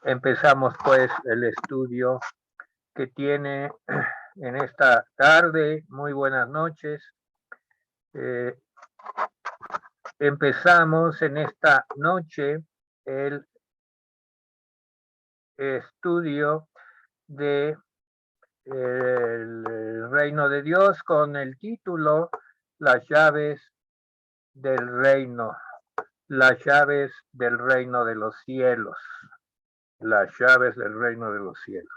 Empezamos pues el estudio que tiene en esta tarde. Muy buenas noches. Empezamos en esta noche el estudio de el reino de Dios con el título Las llaves del reino, las llaves del reino de los cielos, las llaves del reino de los cielos.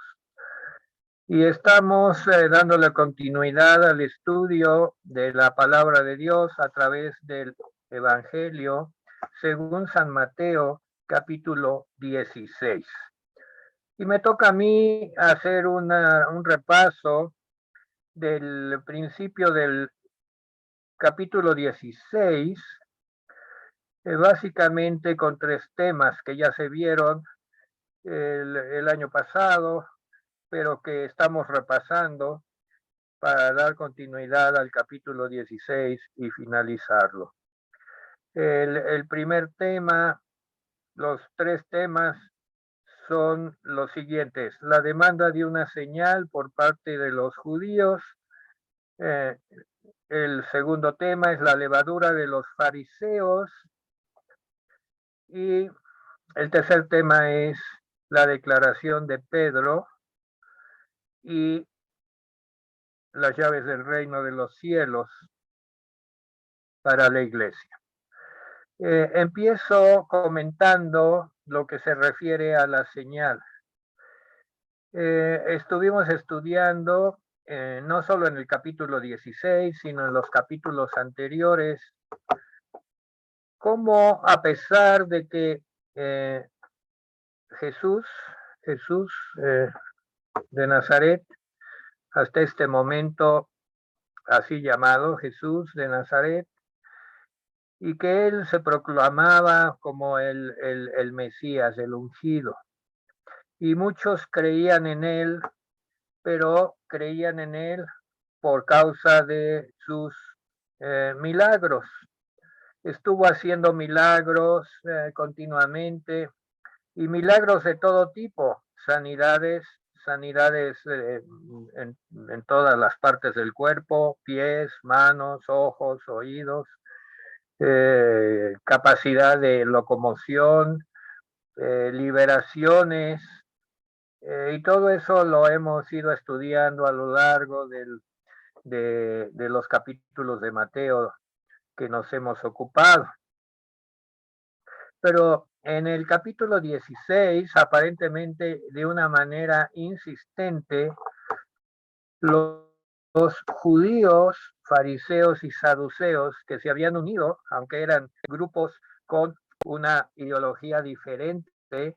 Y estamos dándole continuidad al estudio de la palabra de Dios a través del Evangelio según San Mateo, capítulo 16. Y me toca a mí hacer un repaso del principio del capítulo 16, básicamente con tres temas que ya se vieron el año pasado, pero que estamos repasando para dar continuidad al capítulo 16 y finalizarlo. El primer tema, los tres temas son los siguientes: la demanda de una señal por parte de los judíos. El segundo tema es la levadura de los fariseos. Y el tercer tema es la declaración de Pedro y las llaves del reino de los cielos para la iglesia. Empiezo comentando lo que se refiere a la señal. Estuvimos estudiando no solo en el capítulo 16, sino en los capítulos anteriores, cómo a pesar de que Jesús de Nazaret, hasta este momento así llamado Jesús de Nazaret, y que él se proclamaba como el Mesías, el ungido. Y muchos creían en él, pero creían en él por causa de sus milagros. Estuvo haciendo milagros continuamente, y milagros de todo tipo, sanidades en todas las partes del cuerpo, pies, manos, ojos, oídos, capacidad de locomoción, liberaciones, y todo eso lo hemos ido estudiando a lo largo de los capítulos de Mateo que nos hemos ocupado. Pero en el capítulo 16, aparentemente de una manera insistente, los judíos, fariseos y saduceos que se habían unido, aunque eran grupos con una ideología diferente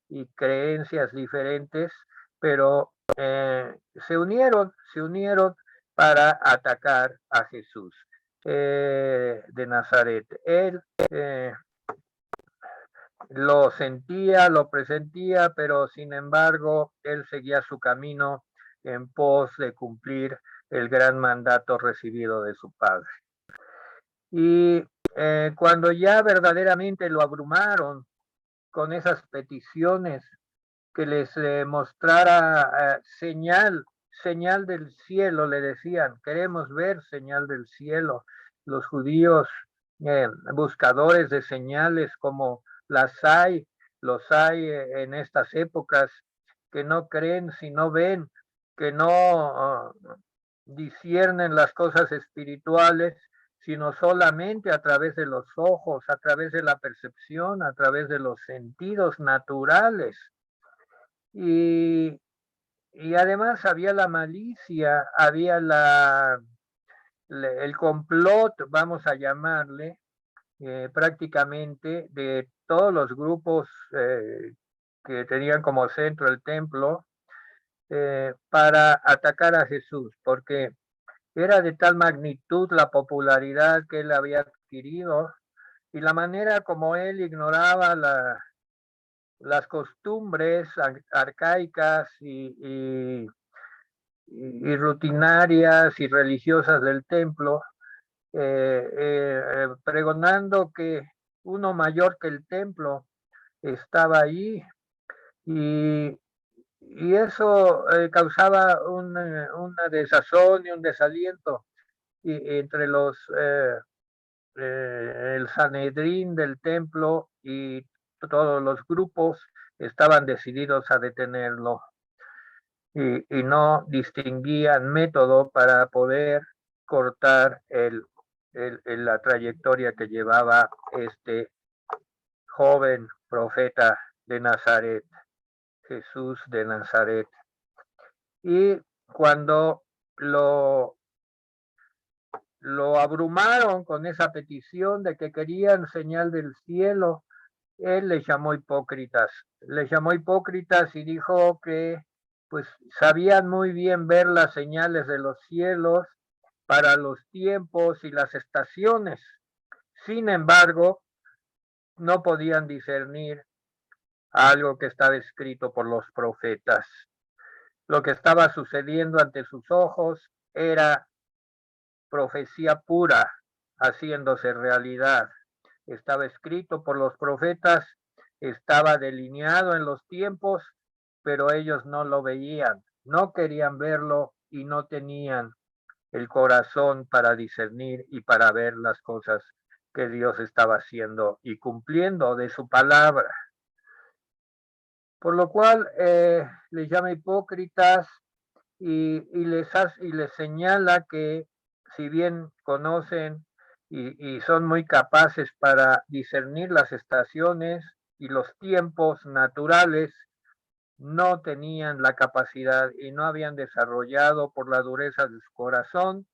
y creencias diferentes, pero se unieron para atacar a Jesús de Nazaret. Él lo sentía, lo presentía, pero sin embargo él seguía su camino en pos de cumplir el gran mandato recibido de su padre. Y cuando ya verdaderamente lo abrumaron con esas peticiones, que les mostrara señal del cielo, le decían, queremos ver señal del cielo. Los judíos, buscadores de señales, como los hay en estas épocas, que no creen si no ven, que no disciernen las cosas espirituales, sino solamente a través de los ojos, a través de la percepción, a través de los sentidos naturales. Y además había la malicia, había el complot, vamos a llamarle, prácticamente de todos los grupos que tenían como centro el templo, para atacar a Jesús, porque era de tal magnitud la popularidad que él había adquirido y la manera como él ignoraba las costumbres arcaicas y rutinarias y religiosas del templo, pregonando que uno mayor que el templo, estaba allí y, y eso causaba una desazón y un desaliento entre el Sanedrín del templo y todos los grupos estaban decididos a detenerlo y no distinguían método para poder cortar la trayectoria que llevaba este joven profeta de Nazaret, Jesús de Nazaret. Y cuando lo abrumaron con esa petición de que querían señal del cielo, él les llamó hipócritas y dijo que pues sabían muy bien ver las señales de los cielos para los tiempos y las estaciones. Sin embargo, no podían discernir algo que estaba escrito por los profetas. Lo que estaba sucediendo ante sus ojos era profecía pura haciéndose realidad. Estaba escrito por los profetas, estaba delineado en los tiempos, pero ellos no lo veían, no querían verlo y no tenían el corazón para discernir y para ver las cosas que Dios estaba haciendo y cumpliendo de su palabra. Por lo cual les llama hipócritas y les señala que si bien conocen y son muy capaces para discernir las estaciones y los tiempos naturales, no tenían la capacidad y no habían desarrollado por la dureza de su corazón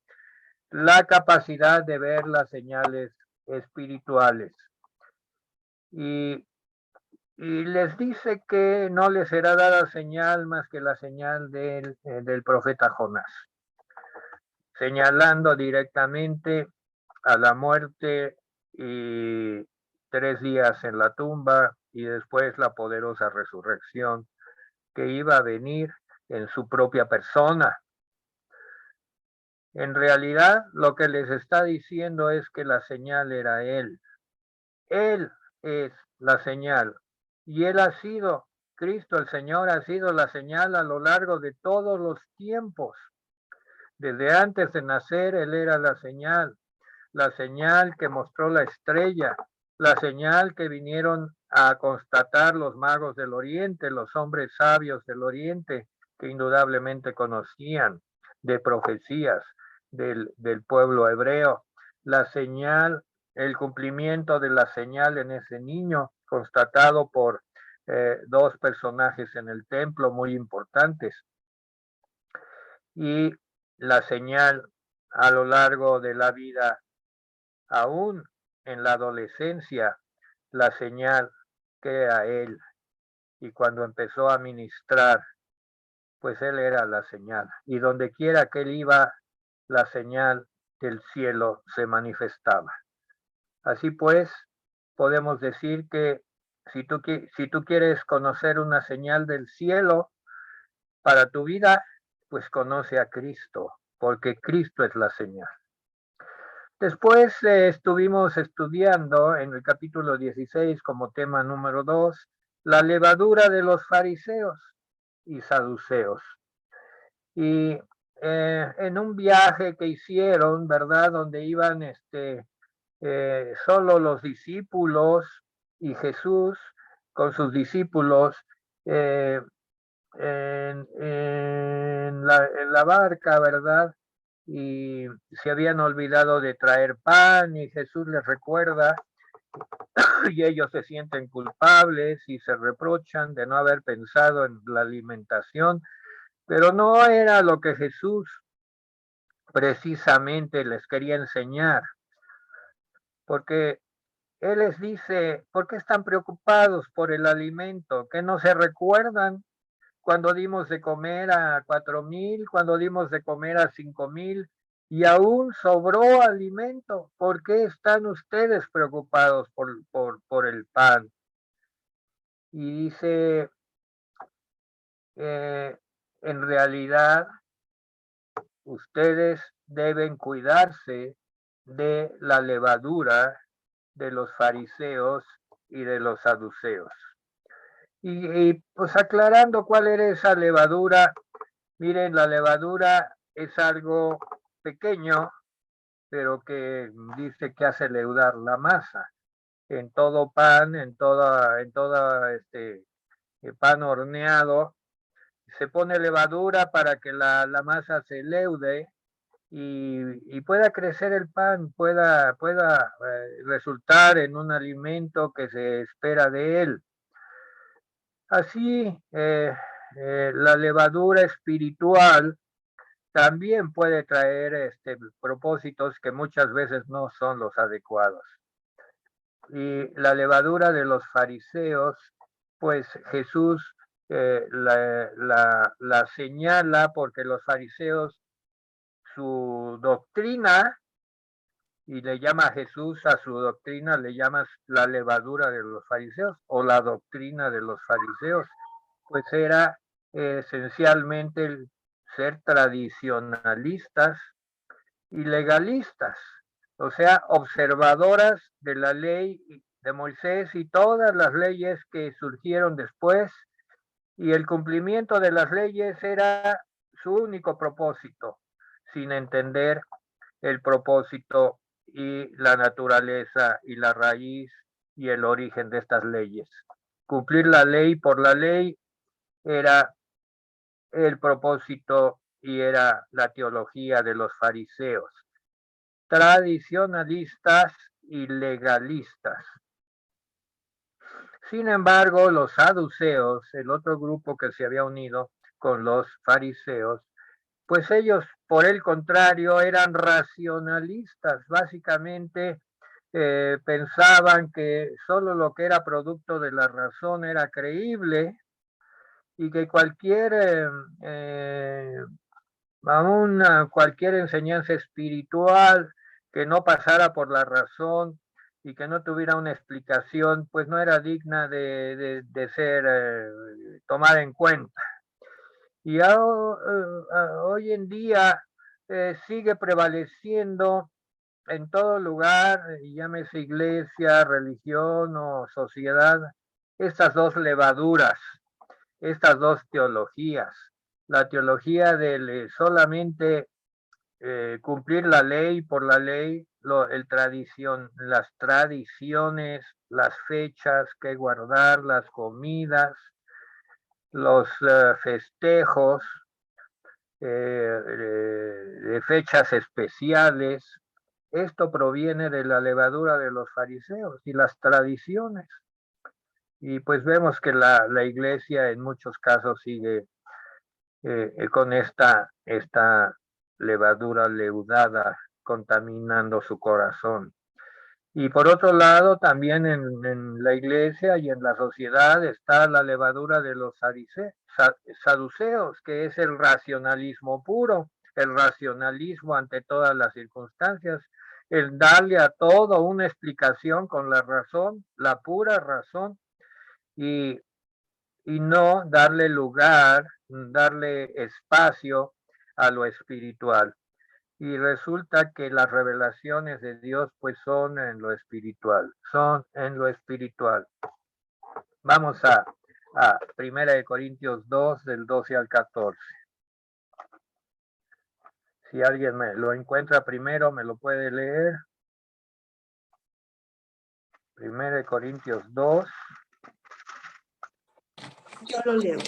la capacidad de ver las señales espirituales. Y y les dice que no les será dada señal más que la señal del profeta Jonás, señalando directamente a la muerte y 3 días en la tumba y después la poderosa resurrección que iba a venir en su propia persona. En realidad, lo que les está diciendo es que la señal era Él. Él es la señal y Él ha sido, Cristo el Señor ha sido la señal a lo largo de todos los tiempos. Desde antes de nacer, Él era la señal que mostró la estrella, la señal que vinieron a constatar los magos del Oriente, los hombres sabios del Oriente, que indudablemente conocían de profecías del pueblo hebreo, la señal, el cumplimiento de la señal en ese niño, constatado por dos personajes en el templo muy importantes, y la señal a lo largo de la vida, aún en la adolescencia, la señal que era Él. Y cuando empezó a ministrar, pues Él era la señal. Y donde quiera que Él iba, la señal del cielo se manifestaba. Así pues, podemos decir que si tú quieres conocer una señal del cielo para tu vida, pues conoce a Cristo, porque Cristo es la señal. Después estuvimos estudiando en el capítulo 16 como tema número 2, la levadura de los fariseos y saduceos. Y en un viaje que hicieron, ¿verdad? Donde iban solo los discípulos y Jesús con sus discípulos eh, en la barca, ¿verdad? Y se habían olvidado de traer pan y Jesús les recuerda y ellos se sienten culpables y se reprochan de no haber pensado en la alimentación, pero no era lo que Jesús precisamente les quería enseñar, porque Él les dice, ¿por qué están preocupados por el alimento? ¿Que no se recuerdan cuando dimos de comer a 4,000, cuando dimos de comer a 5,000 y aún sobró alimento? ¿Por qué están ustedes preocupados por el pan? Y dice, en realidad ustedes deben cuidarse de la levadura de los fariseos y de los saduceos. Y pues aclarando cuál era esa levadura, miren, la levadura es algo pequeño, pero que dice que hace leudar la masa. En todo pan, en toda pan horneado, se pone levadura para que la masa se leude y pueda crecer el pan, pueda resultar en un alimento que se espera de él. Así, la levadura espiritual también puede traer propósitos que muchas veces no son los adecuados. Y la levadura de los fariseos, pues Jesús la señala porque los fariseos, su doctrina, y le llama a Jesús a su doctrina, le llama la levadura de los fariseos o la doctrina de los fariseos, pues era esencialmente el ser tradicionalistas y legalistas, o sea, observadoras de la ley de Moisés y todas las leyes que surgieron después, y el cumplimiento de las leyes era su único propósito, sin entender el propósito y la naturaleza y la raíz y el origen de estas leyes. Cumplir la ley por la ley era el propósito y era la teología de los fariseos, tradicionalistas y legalistas. Sin embargo, los saduceos, el otro grupo que se había unido con los fariseos, pues ellos, por el contrario, eran racionalistas. Básicamente pensaban que solo lo que era producto de la razón era creíble y que cualquier cualquier enseñanza espiritual que no pasara por la razón y que no tuviera una explicación, pues no era digna de ser tomada en cuenta. Y hoy en día sigue prevaleciendo en todo lugar, llámese iglesia, religión o sociedad, estas dos levaduras, estas dos teologías. La teología de solamente cumplir la ley por la ley, las tradiciones, las fechas que guardar, las comidas, los festejos, de fechas especiales. Esto proviene de la levadura de los fariseos y las tradiciones. Y pues vemos que la iglesia en muchos casos sigue con esta levadura leudada contaminando su corazón. Y por otro lado, también en la iglesia y en la sociedad está la levadura de los saduceos, que es el racionalismo puro, el racionalismo ante todas las circunstancias, el darle a todo una explicación con la razón, la pura razón, y no darle lugar, darle espacio a lo espiritual. Y resulta que las revelaciones de Dios pues son en lo espiritual, son en lo espiritual. Vamos a 1 Corintios 2, del 12 al 14. Si alguien me lo encuentra primero, me lo puede leer. 1 Corintios 2. Yo lo leo.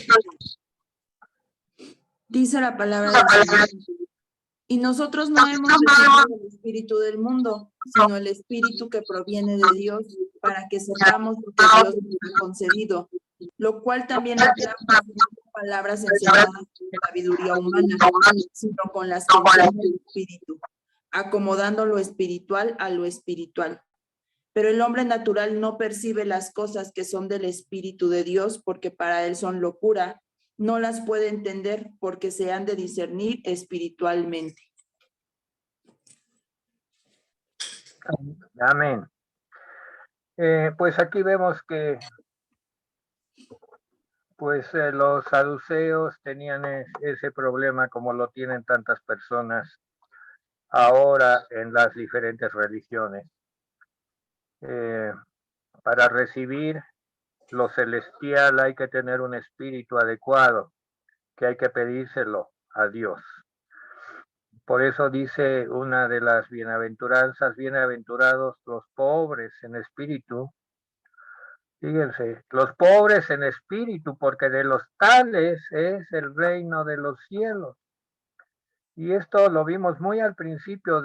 Dice la palabra del Señor. Y nosotros no hemos recibido el espíritu del mundo, sino el espíritu que proviene de Dios, para que sepamos lo que Dios nos ha concedido, lo cual también hablamos con palabras enseñadas con sabiduría humana, sino con las que enseña el espíritu, acomodando lo espiritual a lo espiritual. Pero el hombre natural no percibe las cosas que son del espíritu de Dios, porque para él son locura. No las puede entender porque se han de discernir espiritualmente. Amén. Pues aquí vemos que pues los saduceos tenían ese problema como lo tienen tantas personas ahora en las diferentes religiones. Para recibir lo celestial hay que tener un espíritu adecuado, que hay que pedírselo a Dios. Por eso dice una de las bienaventuranzas, bienaventurados los pobres en espíritu. Fíjense, los pobres en espíritu, porque de los tales es el reino de los cielos. Y esto lo vimos muy al principio,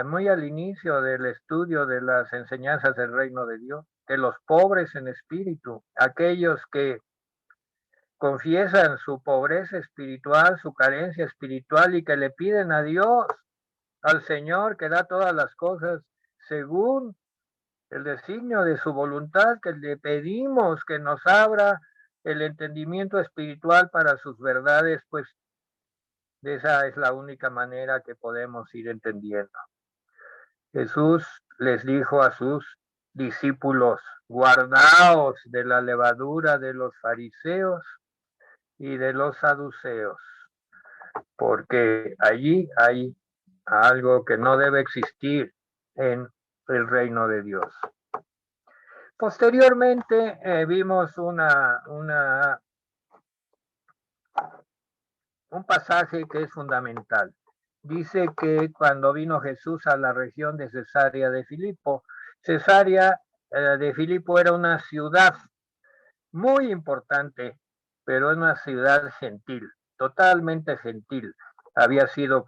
muy al inicio del estudio de las enseñanzas del reino de Dios, que los pobres en espíritu, aquellos que confiesan su pobreza espiritual, su carencia espiritual y que le piden a Dios, al Señor que da todas las cosas según el designio de su voluntad, que le pedimos que nos abra el entendimiento espiritual para sus verdades, pues esa es la única manera que podemos ir entendiendo. Jesús les dijo a sus discípulos, guardaos de la levadura de los fariseos y de los saduceos, porque allí hay algo que no debe existir en el reino de Dios. Posteriormente vimos un pasaje que es fundamental. Dice que cuando vino Jesús a la región de Cesarea de Filipo, Cesarea de Filipo era una ciudad muy importante, pero es una ciudad gentil, totalmente gentil. Había sido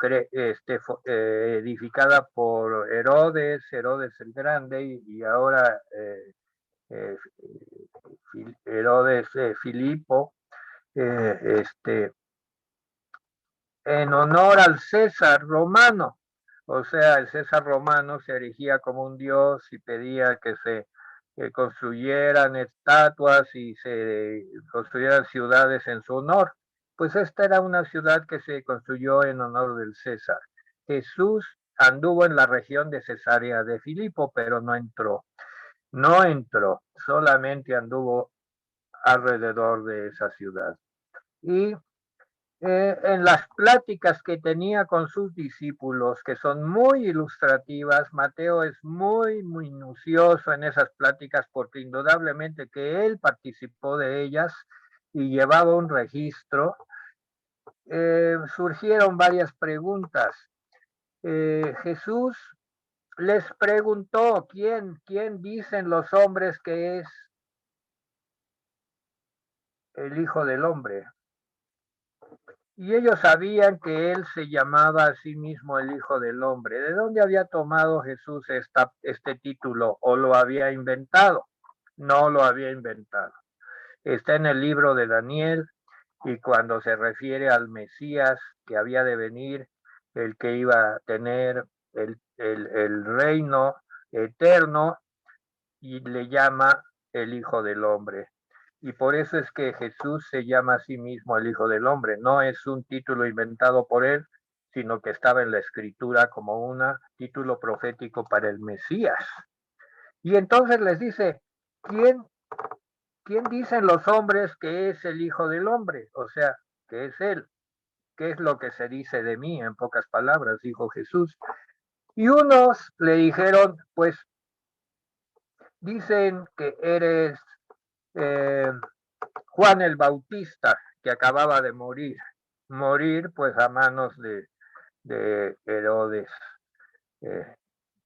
edificada por Herodes el Grande, y ahora Herodes Filipo, en honor al César romano. O sea, el César romano se erigía como un dios y pedía que se construyeran estatuas y se construyeran ciudades en su honor. Pues esta era una ciudad que se construyó en honor del César. Jesús anduvo en la región de Cesarea de Filipo, pero no entró, solamente anduvo alrededor de esa ciudad. Y en las pláticas que tenía con sus discípulos, que son muy ilustrativas, Mateo es muy minucioso en esas pláticas porque indudablemente que él participó de ellas y llevaba un registro. Surgieron varias preguntas. Jesús les preguntó, ¿quién dicen los hombres que es el Hijo del Hombre? Y ellos sabían que él se llamaba a sí mismo el Hijo del Hombre. ¿De dónde había tomado Jesús este título? ¿O lo había inventado? No lo había inventado. Está en el libro de Daniel, y cuando se refiere al Mesías que había de venir, el que iba a tener el reino eterno, y le llama el Hijo del Hombre. Y por eso es que Jesús se llama a sí mismo el Hijo del Hombre. No es un título inventado por él, sino que estaba en la Escritura como un título profético para el Mesías. Y entonces les dice, ¿quién dicen los hombres que es el Hijo del Hombre? O sea, que es él. ¿Qué es lo que se dice de mí? En pocas palabras, dijo Jesús. Y unos le dijeron, pues, dicen que eres Juan el Bautista, que acababa de morir pues a manos de Herodes,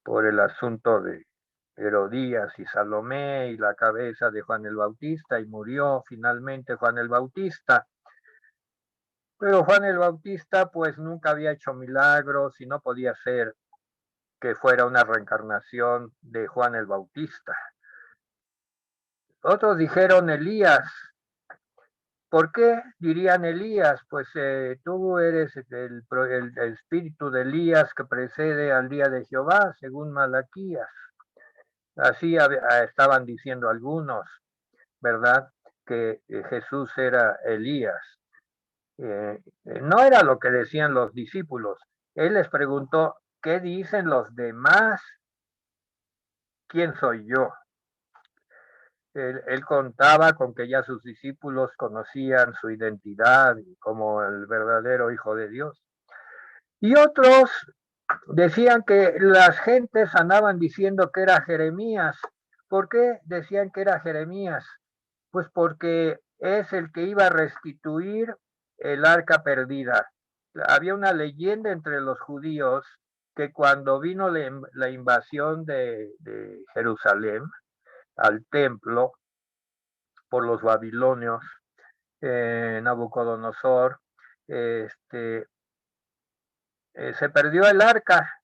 por el asunto de Herodías y Salomé y la cabeza de Juan el Bautista, y murió finalmente Juan el Bautista. Pero Juan el Bautista pues nunca había hecho milagros y no podía ser que fuera una reencarnación de Juan el Bautista. Otros dijeron Elías. ¿Por qué dirían Elías? Pues tú eres el espíritu de Elías que precede al día de Jehová, según Malaquías. Así estaban diciendo algunos, ¿verdad? Que Jesús era Elías. No era lo que decían los discípulos. Él les preguntó, ¿qué dicen los demás? ¿Quién soy yo? Él contaba con que ya sus discípulos conocían su identidad como el verdadero Hijo de Dios. Y otros decían que las gentes andaban diciendo que era Jeremías. ¿Por qué decían que era Jeremías? Pues porque es el que iba a restituir el arca perdida. Había una leyenda entre los judíos que cuando vino la invasión de Jerusalén al templo por los babilonios, Nabucodonosor, se perdió el arca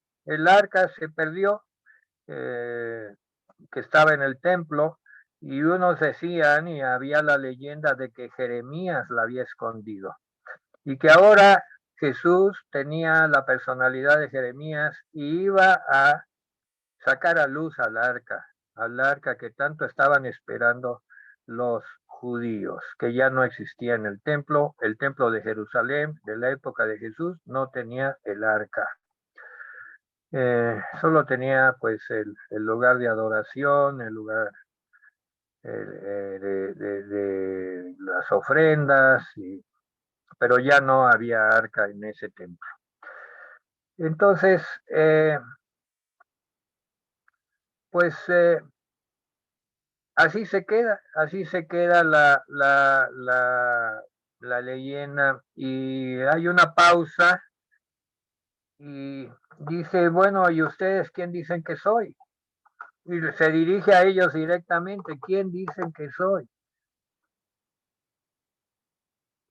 se perdió, que estaba en el templo, y unos decían, y había la leyenda de que Jeremías la había escondido, y que ahora Jesús tenía la personalidad de Jeremías y iba a sacar a luz al arca que tanto estaban esperando los judíos, que ya no existía en el templo de Jerusalén de la época de Jesús no tenía el arca. Solo tenía pues el lugar de adoración, el lugar de las ofrendas, pero ya no había arca en ese templo. Entonces, pues así se queda la leyenda, y hay una pausa y dice, bueno, ¿y ustedes quién dicen que soy? Y se dirige a ellos directamente, ¿quién dicen que soy?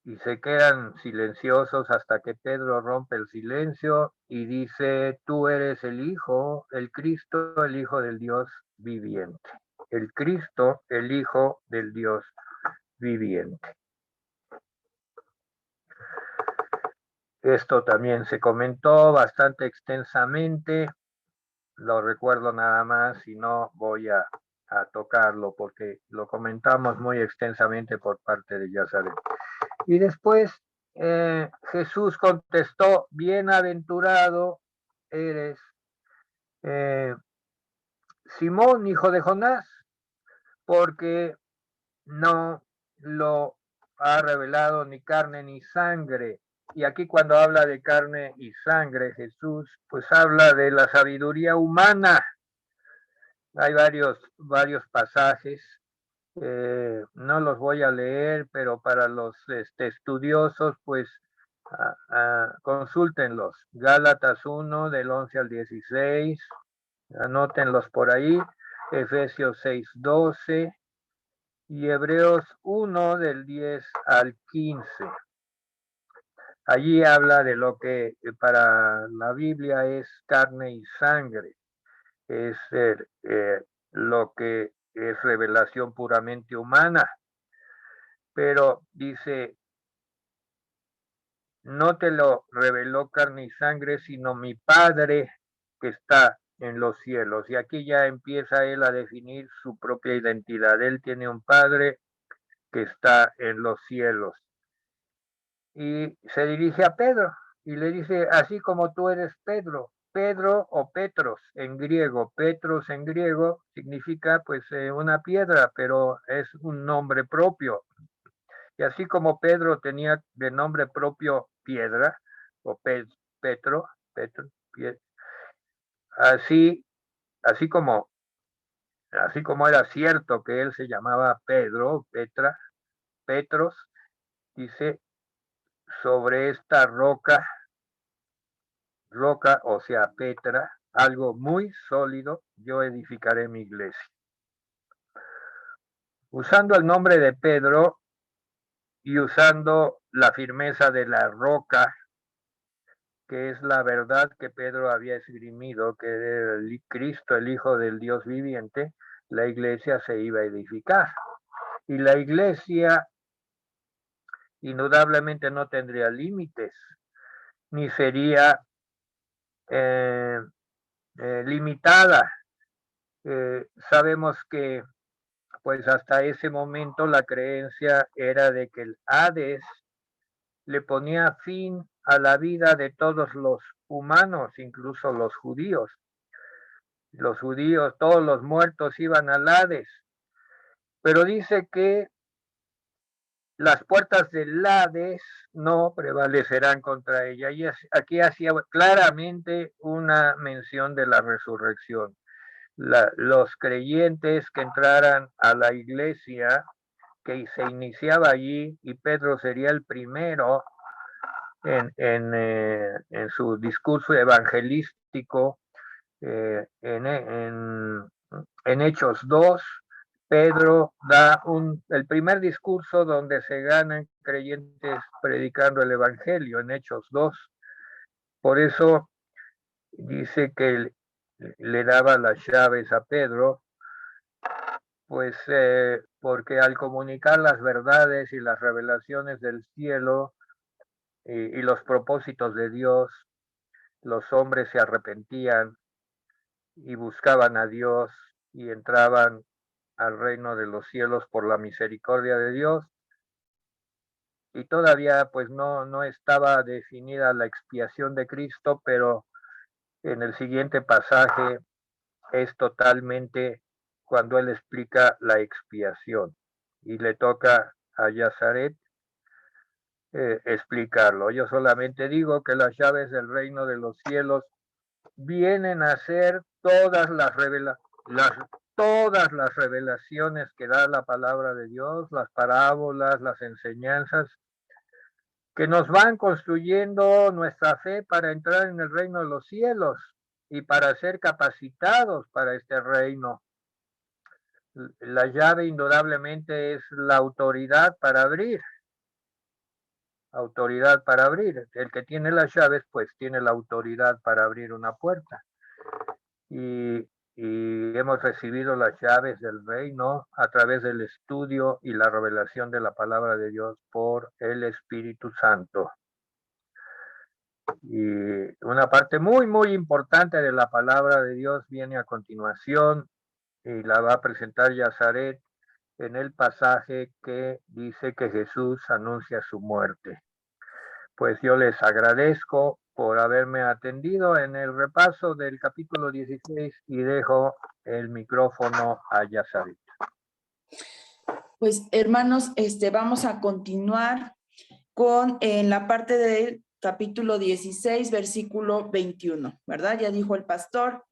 Y se quedan silenciosos hasta que Pedro rompe el silencio y dice, tú eres el Hijo, el Cristo, el Hijo del Dios viviente. El Cristo, el Hijo del Dios viviente. Esto también se comentó bastante extensamente, lo recuerdo nada más y no voy a tocarlo porque lo comentamos muy extensamente por parte de Yazaret. Y después Jesús contestó, bienaventurado eres Simón, hijo de Jonás, porque no lo ha revelado ni carne ni sangre. Y aquí cuando habla de carne y sangre, Jesús, pues habla de la sabiduría humana. Hay varios pasajes, no los voy a leer, pero para los estudiosos, pues consúltenlos. Gálatas 1, del 11 al 16, anótenlos por ahí. Efesios 6, 12 y Hebreos 1, del 10 al 15. Allí habla de lo que para la Biblia es carne y sangre, es lo que es revelación puramente humana, pero dice, no te lo reveló carne y sangre, sino mi Padre que está en los cielos. Y aquí ya empieza él a definir su propia identidad. Él tiene un Padre que está en los cielos. Y se dirige a Pedro y le dice, así como tú eres Pedro, Pedro o Petros en griego, Petros en griego significa pues una piedra, pero es un nombre propio. Y así como Pedro tenía de nombre propio piedra, o Petro, así, así como, así como era cierto que él se llamaba Pedro, Petros, dice, sobre esta roca, o sea, Petra, algo muy sólido, yo edificaré mi iglesia. Usando el nombre de Pedro y usando la firmeza de la roca, que es la verdad que Pedro había esgrimido, que era el Cristo, el Hijo del Dios viviente, la iglesia se iba a edificar. Y la iglesia indudablemente no tendría límites, ni sería limitada. Sabemos que pues hasta ese momento la creencia era de que el Hades le ponía fin a la vida de todos los humanos, incluso los judíos. Los judíos, todos los muertos iban al Hades. Pero dice que las puertas del Hades no prevalecerán contra ella. Y aquí hacía claramente una mención de la resurrección. Los creyentes que entraran a la iglesia que se iniciaba allí, y Pedro sería el primero en su discurso evangelístico, en Hechos 2, Pedro da el primer discurso donde se ganan creyentes predicando el evangelio, en Hechos 2. Por eso dice que le daba las llaves a Pedro, pues porque al comunicar las verdades y las revelaciones del cielo y los propósitos de Dios, los hombres se arrepentían y buscaban a Dios y entraban al reino de los cielos por la misericordia de Dios. Y todavía pues no estaba definida la expiación de Cristo, pero en el siguiente pasaje es totalmente cuando él explica la expiación y le toca a Yazaret explicarlo. Yo solamente digo que las llaves del reino de los cielos vienen a ser todas las revelaciones que da la palabra de Dios, las parábolas, las enseñanzas, que nos van construyendo nuestra fe para entrar en el reino de los cielos y para ser capacitados para este reino. La llave indudablemente es la autoridad para abrir. Autoridad para abrir. El que tiene las llaves, pues tiene la autoridad para abrir una puerta. Y hemos recibido las llaves del reino a través del estudio y la revelación de la palabra de Dios por el Espíritu Santo. Y una parte muy, muy importante de la palabra de Dios viene a continuación y la va a presentar Yazaret en el pasaje que dice que Jesús anuncia su muerte. Pues yo les agradezco por haberme atendido en el repaso del capítulo 16 y dejo el micrófono a Yazaret. Pues hermanos, vamos a continuar con en la parte del capítulo 16, versículo 21, ¿verdad? Ya dijo el pastor,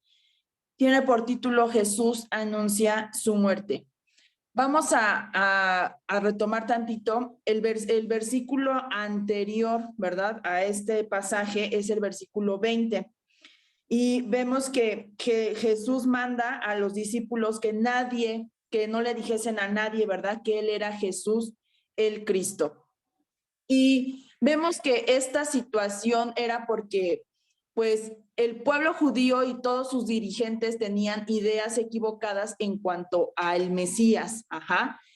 tiene por título Jesús anuncia su muerte. Vamos a retomar tantito el versículo anterior, ¿verdad? A este pasaje es el versículo 20. Y vemos que Jesús manda a los discípulos que no le dijesen a nadie, ¿verdad? Que él era Jesús el Cristo. Y vemos que esta situación era porque, pues, el pueblo judío y todos sus dirigentes tenían ideas equivocadas en cuanto al Mesías.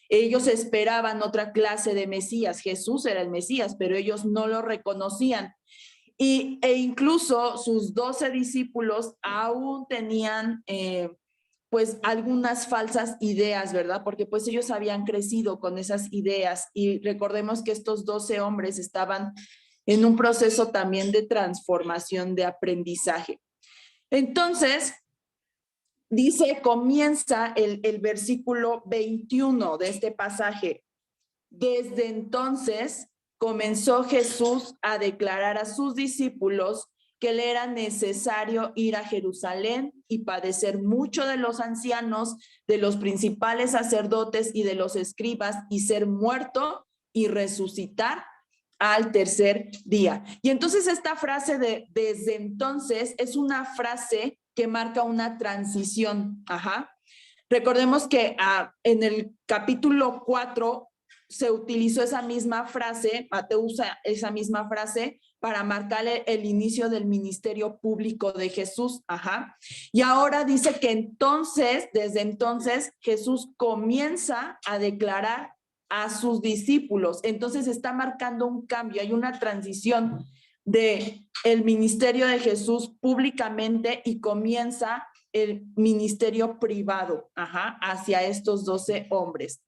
Ellos esperaban otra clase de Mesías. Jesús era el Mesías, pero ellos no lo reconocían. E incluso sus 12 discípulos aún tenían pues algunas falsas ideas, ¿verdad? Porque pues ellos habían crecido con esas ideas y recordemos que estos 12 hombres estaban en un proceso también de transformación, de aprendizaje. Entonces, comienza el versículo 21 de este pasaje. Desde entonces comenzó Jesús a declarar a sus discípulos que le era necesario ir a Jerusalén y padecer mucho de los ancianos, de los principales sacerdotes y de los escribas, y ser muerto y resucitar al tercer día. Y entonces esta frase de desde entonces es una frase que marca una transición. Recordemos que en el capítulo 4 se utilizó esa misma frase, Mateo usa esa misma frase para marcar el inicio del ministerio público de Jesús. Y ahora dice que entonces, desde entonces, Jesús comienza a declarar a sus discípulos. Entonces está marcando un cambio, hay una transición de el ministerio de Jesús públicamente y comienza el ministerio privado hacia estos 12 hombres.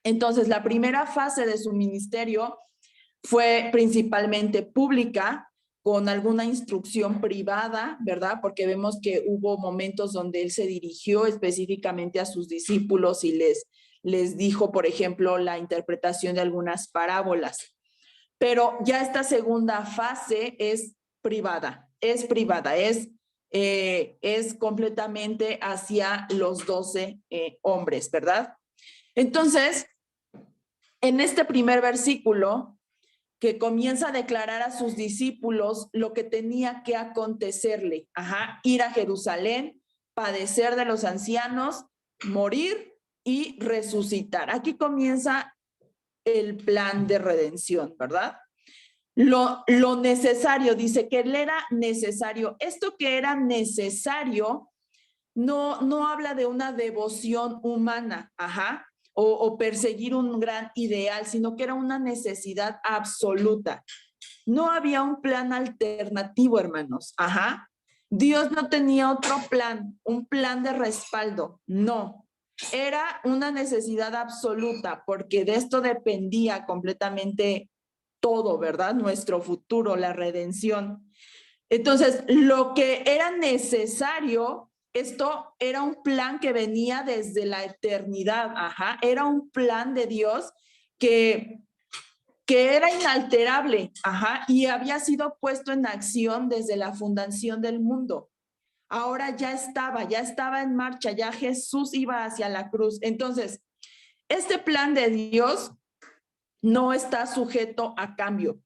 Entonces, la primera fase de su ministerio fue principalmente pública, con alguna instrucción privada, ¿verdad? Porque vemos que hubo momentos donde él se dirigió específicamente a sus discípulos y les dijo, por ejemplo, la interpretación de algunas parábolas. Pero ya esta segunda fase es privada, es completamente hacia los 12 hombres, ¿verdad? Entonces, en este primer versículo, que comienza a declarar a sus discípulos lo que tenía que acontecerle, ir a Jerusalén, padecer de los ancianos, morir y resucitar. Aquí comienza el plan de redención, ¿verdad? Lo necesario, dice que él era necesario. Esto que era necesario no habla de una devoción humana, o perseguir un gran ideal, sino que era una necesidad absoluta. No había un plan alternativo, hermanos. Dios no tenía otro plan, un plan de respaldo. No. Era una necesidad absoluta, porque de esto dependía completamente todo, ¿verdad? Nuestro futuro, la redención. Entonces, lo que era necesario, esto era un plan que venía desde la eternidad, era un plan de Dios que era inalterable, y había sido puesto en acción desde la fundación del mundo. Ahora ya estaba en marcha, ya Jesús iba hacia la cruz. Entonces, este plan de Dios no está sujeto a cambio,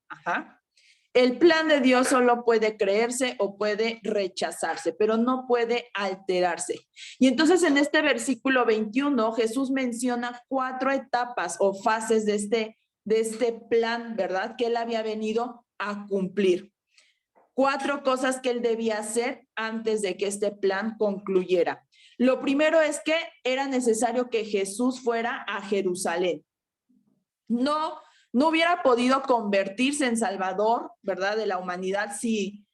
El plan de Dios solo puede creerse o puede rechazarse, pero no puede alterarse. Y entonces en este versículo 21, Jesús menciona 4 etapas o fases de este plan, ¿verdad? Que él había venido a cumplir. 4 cosas que él debía hacer antes de que este plan concluyera. Lo primero es que era necesario que Jesús fuera a Jerusalén. No hubiera podido convertirse en Salvador, ¿verdad? De la humanidad él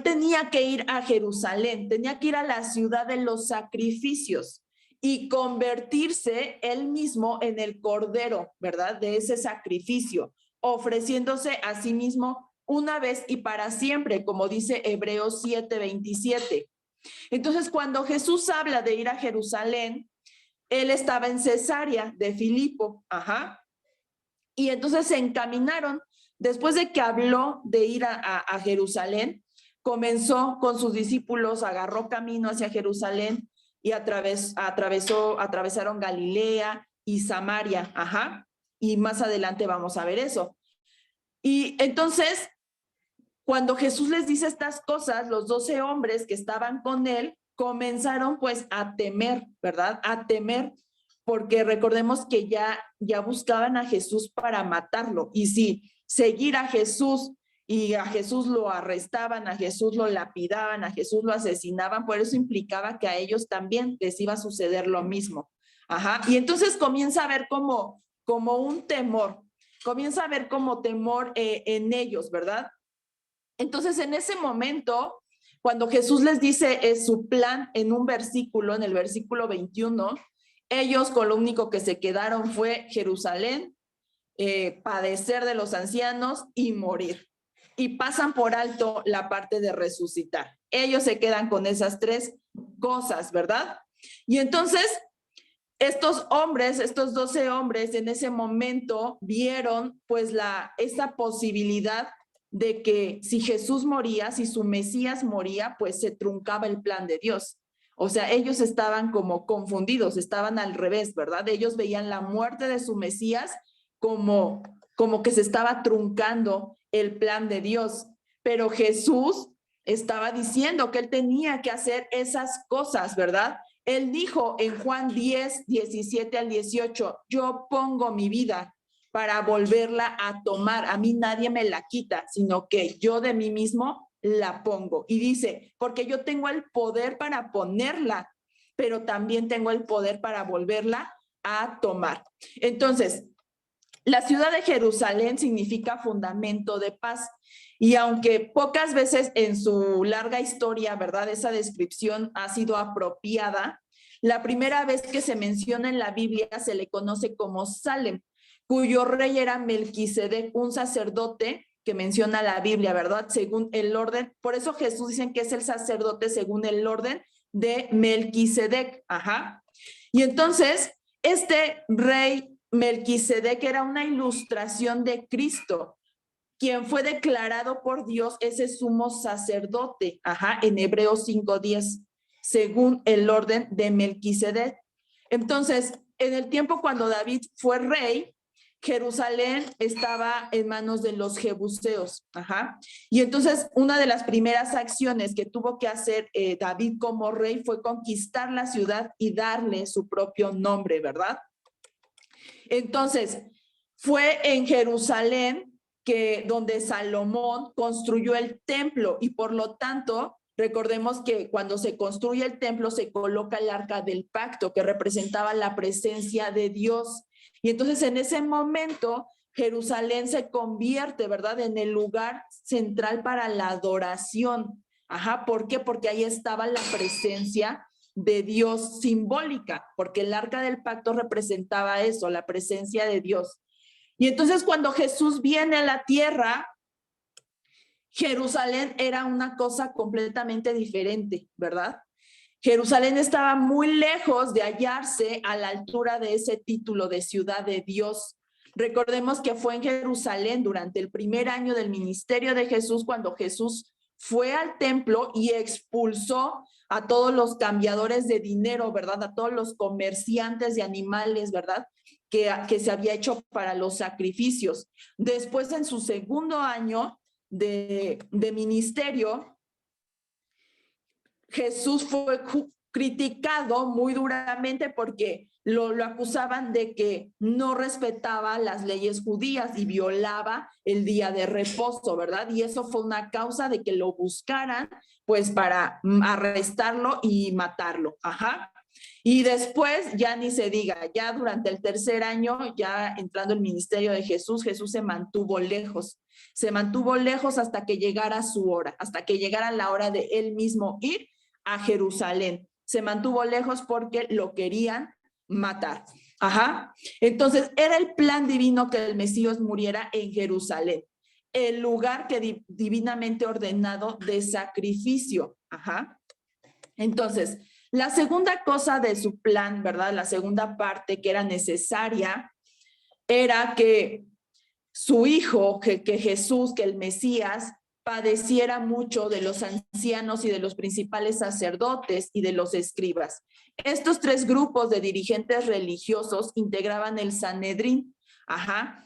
tenía que ir a Jerusalén, tenía que ir a la ciudad de los sacrificios y convertirse él mismo en el cordero, ¿verdad? De ese sacrificio, ofreciéndose a sí mismo una vez y para siempre, como dice Hebreos 7:27. Entonces, cuando Jesús habla de ir a Jerusalén, él estaba en Cesarea de Filipo, y entonces se encaminaron. Después de que habló de ir a Jerusalén, comenzó con sus discípulos, agarró camino hacia Jerusalén y atravesaron Galilea y Samaria, y más adelante vamos a ver eso. Y entonces, cuando Jesús les dice estas cosas, los 12 hombres que estaban con él comenzaron pues a temer, ¿verdad? A temer, porque recordemos que ya buscaban a Jesús para matarlo. Y si seguir a Jesús y a Jesús lo arrestaban, a Jesús lo lapidaban, a Jesús lo asesinaban, por eso implicaba que a ellos también les iba a suceder lo mismo. Y entonces comienza a haber como un temor, comienza a haber como temor en ellos, ¿verdad? Entonces en ese momento, cuando Jesús les dice su plan en un versículo, en el versículo 21, ellos con lo único que se quedaron fue Jerusalén, padecer de los ancianos y morir. Y pasan por alto la parte de resucitar. Ellos se quedan con esas 3 cosas, ¿verdad? Y entonces, estos 12 hombres en ese momento vieron pues esa posibilidad de que si Jesús moría, si su Mesías moría, pues se truncaba el plan de Dios. O sea, ellos estaban como confundidos, estaban al revés, ¿verdad? Ellos veían la muerte de su Mesías como que se estaba truncando el plan de Dios. Pero Jesús estaba diciendo que él tenía que hacer esas cosas, ¿verdad? Él dijo en Juan 10, 17 al 18, yo pongo mi vida para volverla a tomar. A mí nadie me la quita, sino que yo de mí mismo la pongo. Y dice, porque yo tengo el poder para ponerla, pero también tengo el poder para volverla a tomar. Entonces, la ciudad de Jerusalén significa fundamento de paz. Y aunque pocas veces en su larga historia, ¿verdad?, esa descripción ha sido apropiada, la primera vez que se menciona en la Biblia se le conoce como Salem, cuyo rey era Melquisedec, un sacerdote que menciona la Biblia, ¿verdad?, según el orden. Por eso Jesús dicen que es el sacerdote según el orden de Melquisedec. Y entonces, Este rey Melquisedec era una ilustración de Cristo, quien fue declarado por Dios ese sumo sacerdote, en Hebreos 5:10, según el orden de Melquisedec. Entonces, en el tiempo cuando David fue rey, Jerusalén estaba en manos de los jebuseos. Y entonces una de las primeras acciones que tuvo que hacer David como rey fue conquistar la ciudad y darle su propio nombre, ¿verdad? Entonces, fue en Jerusalén donde Salomón construyó el templo, y por lo tanto, recordemos que cuando se construye el templo se coloca el arca del pacto, que representaba la presencia de Dios. Y entonces en ese momento Jerusalén se convierte, ¿verdad?, en el lugar central para la adoración. ¿Por qué? Porque ahí estaba la presencia de Dios simbólica, porque el arca del pacto representaba eso, la presencia de Dios. Y entonces cuando Jesús viene a la tierra, Jerusalén era una cosa completamente diferente, ¿verdad? Jerusalén estaba muy lejos de hallarse a la altura de ese título de ciudad de Dios. Recordemos que fue en Jerusalén durante el primer año del ministerio de Jesús, cuando Jesús fue al templo y expulsó a todos los cambiadores de dinero, ¿verdad? A todos los comerciantes de animales, ¿verdad? Que se había hecho para los sacrificios. Después, en su segundo año de ministerio, Jesús fue criticado muy duramente porque lo acusaban de que no respetaba las leyes judías y violaba el día de reposo, ¿verdad? Y eso fue una causa de que lo buscaran, pues, para arrestarlo y matarlo. Y después, ya ni se diga, ya durante el tercer año, ya entrando el ministerio de Jesús, Jesús se mantuvo lejos hasta que llegara su hora, hasta que llegara la hora de él mismo ir a Jerusalén. Se mantuvo lejos porque lo querían matar. Entonces, era el plan divino que el Mesías muriera en Jerusalén, el lugar que divinamente ordenado de sacrificio. Entonces, la segunda cosa de su plan, ¿verdad? La segunda parte que era necesaria era que su hijo, que Jesús, que el Mesías, padeciera mucho de los ancianos y de los principales sacerdotes y de los escribas. Estos tres grupos de dirigentes religiosos integraban el Sanedrín.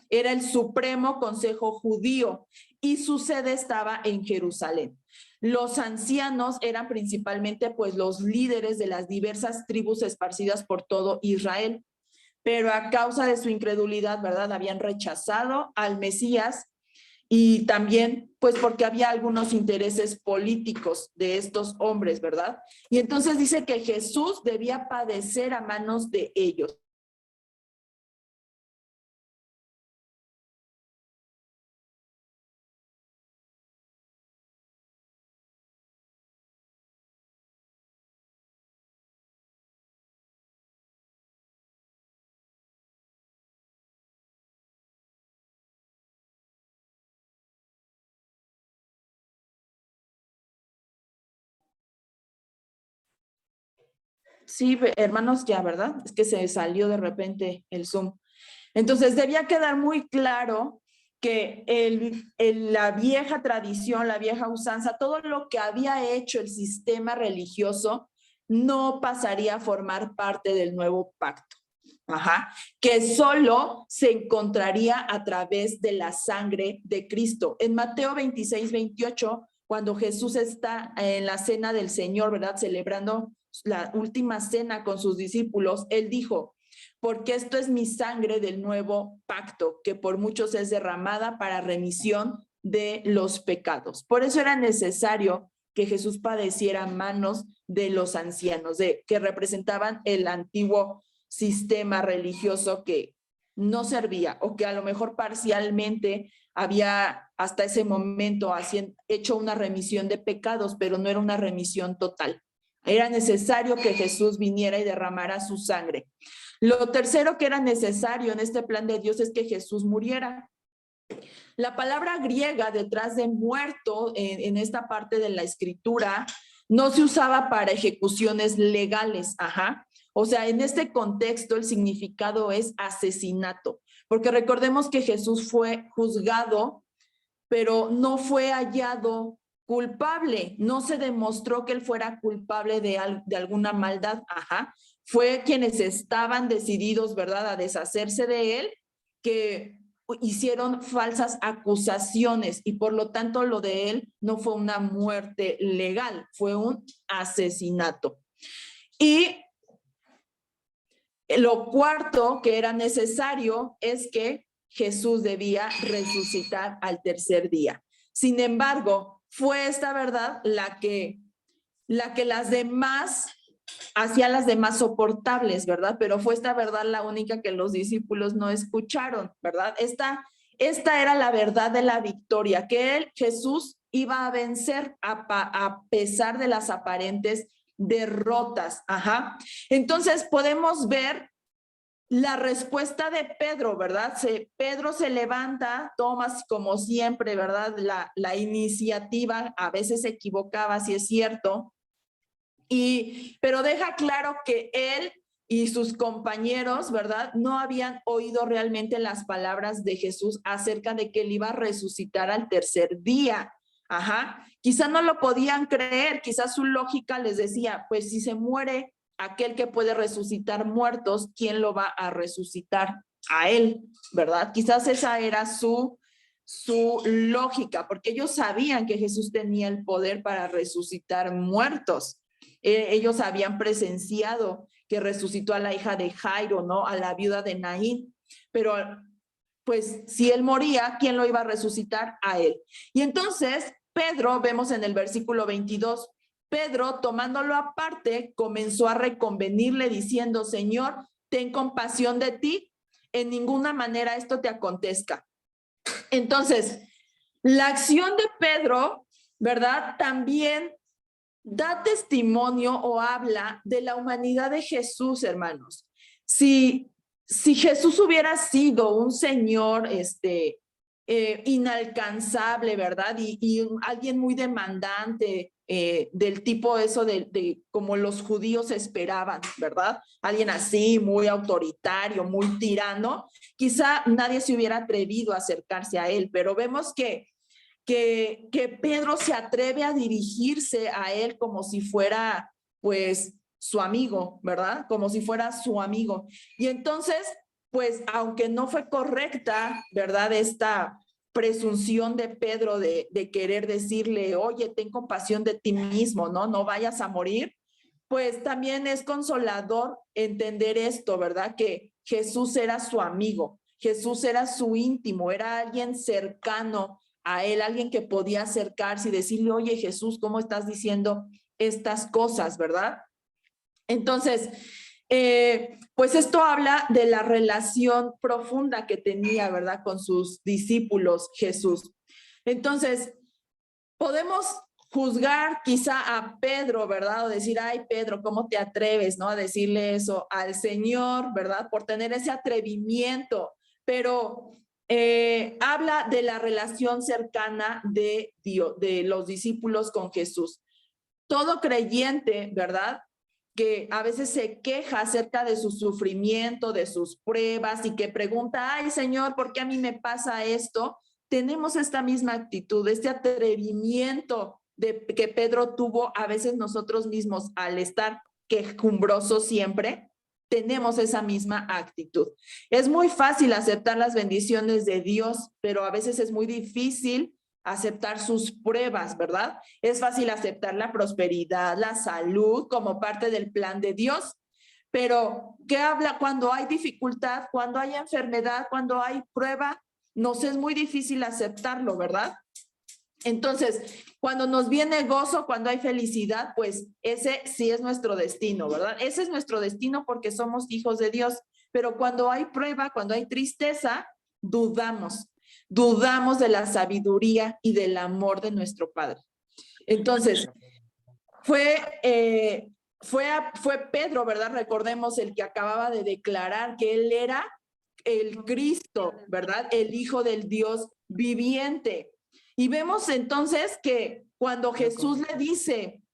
Era el supremo consejo judío y su sede estaba en Jerusalén. Los ancianos eran principalmente, pues, los líderes de las diversas tribus esparcidas por todo Israel, pero a causa de su incredulidad, ¿verdad?, habían rechazado al Mesías, y también, pues, porque había algunos intereses políticos de estos hombres, ¿verdad? Y entonces dice que Jesús debía padecer a manos de ellos. Sí, hermanos, ya, ¿verdad? Es que se salió de repente el Zoom. Entonces, debía quedar muy claro que la vieja tradición, la vieja usanza, todo lo que había hecho el sistema religioso no pasaría a formar parte del nuevo pacto. Que solo se encontraría a través de la sangre de Cristo. En Mateo 26-28, cuando Jesús está en la cena del Señor, ¿verdad?, celebrando la última cena con sus discípulos, él dijo: porque esto es mi sangre del nuevo pacto, que por muchos es derramada para remisión de los pecados. Por eso era necesario que Jesús padeciera a manos de los ancianos, que representaban el antiguo sistema religioso que no servía, o que a lo mejor parcialmente había hasta ese momento hecho una remisión de pecados, pero no era una remisión total. Era necesario que Jesús viniera y derramara su sangre. Lo tercero que era necesario en este plan de Dios es que Jesús muriera. La palabra griega detrás de muerto en esta parte de la escritura no se usaba para ejecuciones legales, O sea, en este contexto el significado es asesinato, porque recordemos que Jesús fue juzgado, pero no fue hallado culpable, no se demostró que él fuera culpable de alguna maldad, fue quienes estaban decididos, ¿verdad?, a deshacerse de él, que hicieron falsas acusaciones y por lo tanto lo de él no fue una muerte legal, fue un asesinato. Y lo cuarto que era necesario es que Jesús debía resucitar al tercer día. Sin embargo, fue esta verdad la que las demás hacía las demás soportables, ¿verdad? Pero fue esta verdad la única que los discípulos no escucharon, ¿verdad? Esta era la verdad de la victoria, que Jesús iba a vencer a pesar de las aparentes derrotas. Entonces podemos ver la respuesta de Pedro, ¿verdad? Pedro se levanta, toma como siempre, ¿verdad? La iniciativa, a veces se equivocaba, si es cierto, pero deja claro que él y sus compañeros, ¿verdad?, no habían oído realmente las palabras de Jesús acerca de que él iba a resucitar al tercer día. Quizá no lo podían creer, quizás su lógica les decía, pues si se muere aquel que puede resucitar muertos, ¿quién lo va a resucitar? A él, ¿verdad? Quizás esa era su lógica, porque ellos sabían que Jesús tenía el poder para resucitar muertos. Ellos habían presenciado que resucitó a la hija de Jairo, ¿no? A la viuda de Naín, pero pues si él moría, ¿quién lo iba a resucitar? A él. Y entonces Pedro, vemos en el versículo 22, Pedro, tomándolo aparte, comenzó a reconvenirle diciendo, Señor, ten compasión de ti, en ninguna manera esto te acontezca. Entonces, la acción de Pedro, ¿verdad?, también da testimonio o habla de la humanidad de Jesús, hermanos. Si Jesús hubiera sido un señor inalcanzable, ¿verdad? Y alguien muy demandante, del tipo eso de como los judíos esperaban, ¿verdad? Alguien así, muy autoritario, muy tirano, quizá nadie se hubiera atrevido a acercarse a él, pero vemos que Pedro se atreve a dirigirse a él como si fuera, pues, su amigo, ¿verdad? Como si fuera su amigo. Y entonces, pues, aunque no fue correcta, ¿verdad?, esta presunción de Pedro de querer decirle, oye, ten compasión de ti mismo, ¿no? No vayas a morir. Pues también es consolador entender esto, ¿verdad? Que Jesús era su amigo, Jesús era su íntimo, era alguien cercano a él, alguien que podía acercarse y decirle, oye Jesús, ¿cómo estás diciendo estas cosas, verdad? Entonces, pues esto habla de la relación profunda que tenía, ¿verdad?, con sus discípulos Jesús. Entonces, podemos juzgar quizá a Pedro, ¿verdad? O decir, ay, Pedro, ¿cómo te atreves, no, a decirle eso al Señor, ¿verdad? Por tener ese atrevimiento, pero habla de la relación cercana de Dios, de los discípulos con Jesús. Todo creyente, ¿verdad?, que a veces se queja acerca de su sufrimiento, de sus pruebas y que pregunta, ay, Señor, ¿por qué a mí me pasa esto? Tenemos esta misma actitud, este atrevimiento que Pedro tuvo a veces nosotros mismos al estar quejumbrosos siempre, tenemos esa misma actitud. Es muy fácil aceptar las bendiciones de Dios, pero a veces es muy difícil aceptar sus pruebas, ¿verdad? Es fácil aceptar la prosperidad, la salud como parte del plan de Dios, pero ¿qué habla cuando hay dificultad, cuando hay enfermedad, cuando hay prueba? Nos es muy difícil aceptarlo, ¿verdad? Entonces, cuando nos viene gozo, cuando hay felicidad, pues ese sí es nuestro destino, ¿verdad? Ese es nuestro destino porque somos hijos de Dios, pero cuando hay prueba, cuando hay tristeza, dudamos de la sabiduría y del amor de nuestro Padre. Entonces, fue Pedro, ¿verdad? Recordemos el que acababa de declarar que él era el Cristo, ¿verdad? El Hijo del Dios viviente. Y vemos entonces que cuando Jesús le dice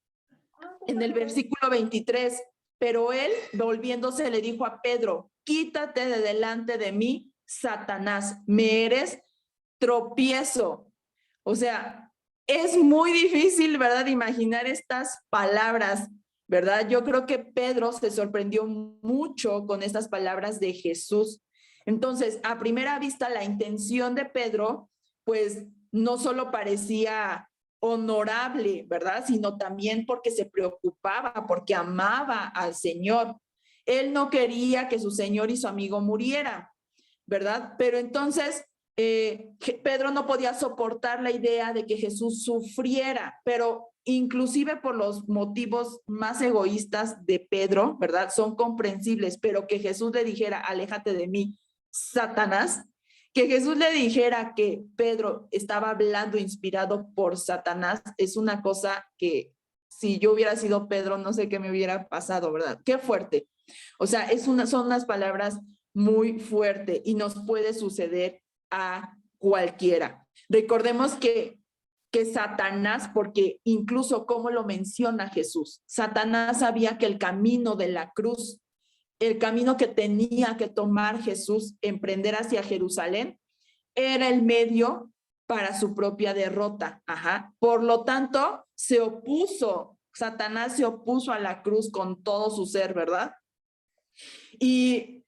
en el versículo 23, Pero él, volviéndose, le dijo a Pedro, quítate de delante de mí, Satanás, me eres tropiezo. O sea, es muy difícil, ¿verdad?, imaginar estas palabras, ¿verdad? Yo creo que Pedro se sorprendió mucho con estas palabras de Jesús. Entonces, a primera vista, la intención de Pedro, pues, no solo parecía honorable, ¿verdad?, sino también porque se preocupaba, porque amaba al Señor. Él no quería que su Señor y su amigo murieran, ¿verdad? Pero entonces Pedro no podía soportar la idea de que Jesús sufriera, pero inclusive por los motivos más egoístas de Pedro, ¿verdad? Son comprensibles, pero que Jesús le dijera, aléjate de mí, Satanás, que Jesús le dijera que Pedro estaba hablando inspirado por Satanás, es una cosa que si yo hubiera sido Pedro, no sé qué me hubiera pasado, ¿verdad? Qué fuerte. O sea, son unas palabras muy fuertes y nos puede suceder a cualquiera. Recordemos que Satanás, porque incluso como lo menciona Jesús, Satanás sabía que el camino de la cruz, el camino que tenía que tomar Jesús, emprender hacia Jerusalén, era el medio para su propia derrota. Ajá. Por lo tanto, Satanás se opuso a la cruz con todo su ser, ¿verdad? Y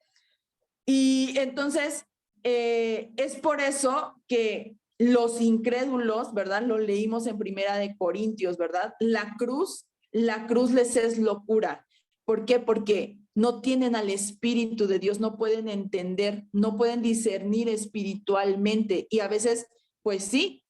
entonces, es por eso que los incrédulos, ¿verdad? Lo leímos en Primera de Corintios, ¿verdad? La cruz les es locura. ¿Por qué? Porque no tienen al Espíritu de Dios, no pueden entender, no pueden discernir espiritualmente. Y a veces, pues sí,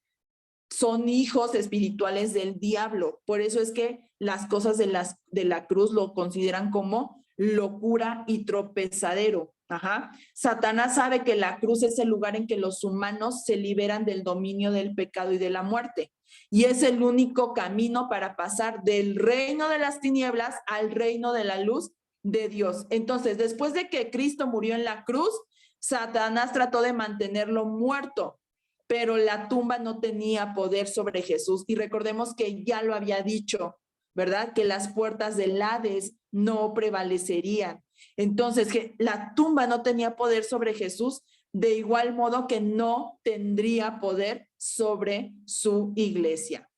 son hijos espirituales del diablo. Por eso es que las cosas de la cruz lo consideran como locura y tropezadero. Ajá. Satanás sabe que la cruz es el lugar en que los humanos se liberan del dominio del pecado y de la muerte. Y es el único camino para pasar del reino de las tinieblas al reino de la luz de Dios. Entonces, después de que Cristo murió en la cruz, Satanás trató de mantenerlo muerto, pero la tumba no tenía poder sobre Jesús. Y recordemos que ya lo había dicho, ¿verdad? Que las puertas del Hades no prevalecerían. Entonces, que la tumba no tenía poder sobre Jesús, de igual modo que no tendría poder sobre su iglesia.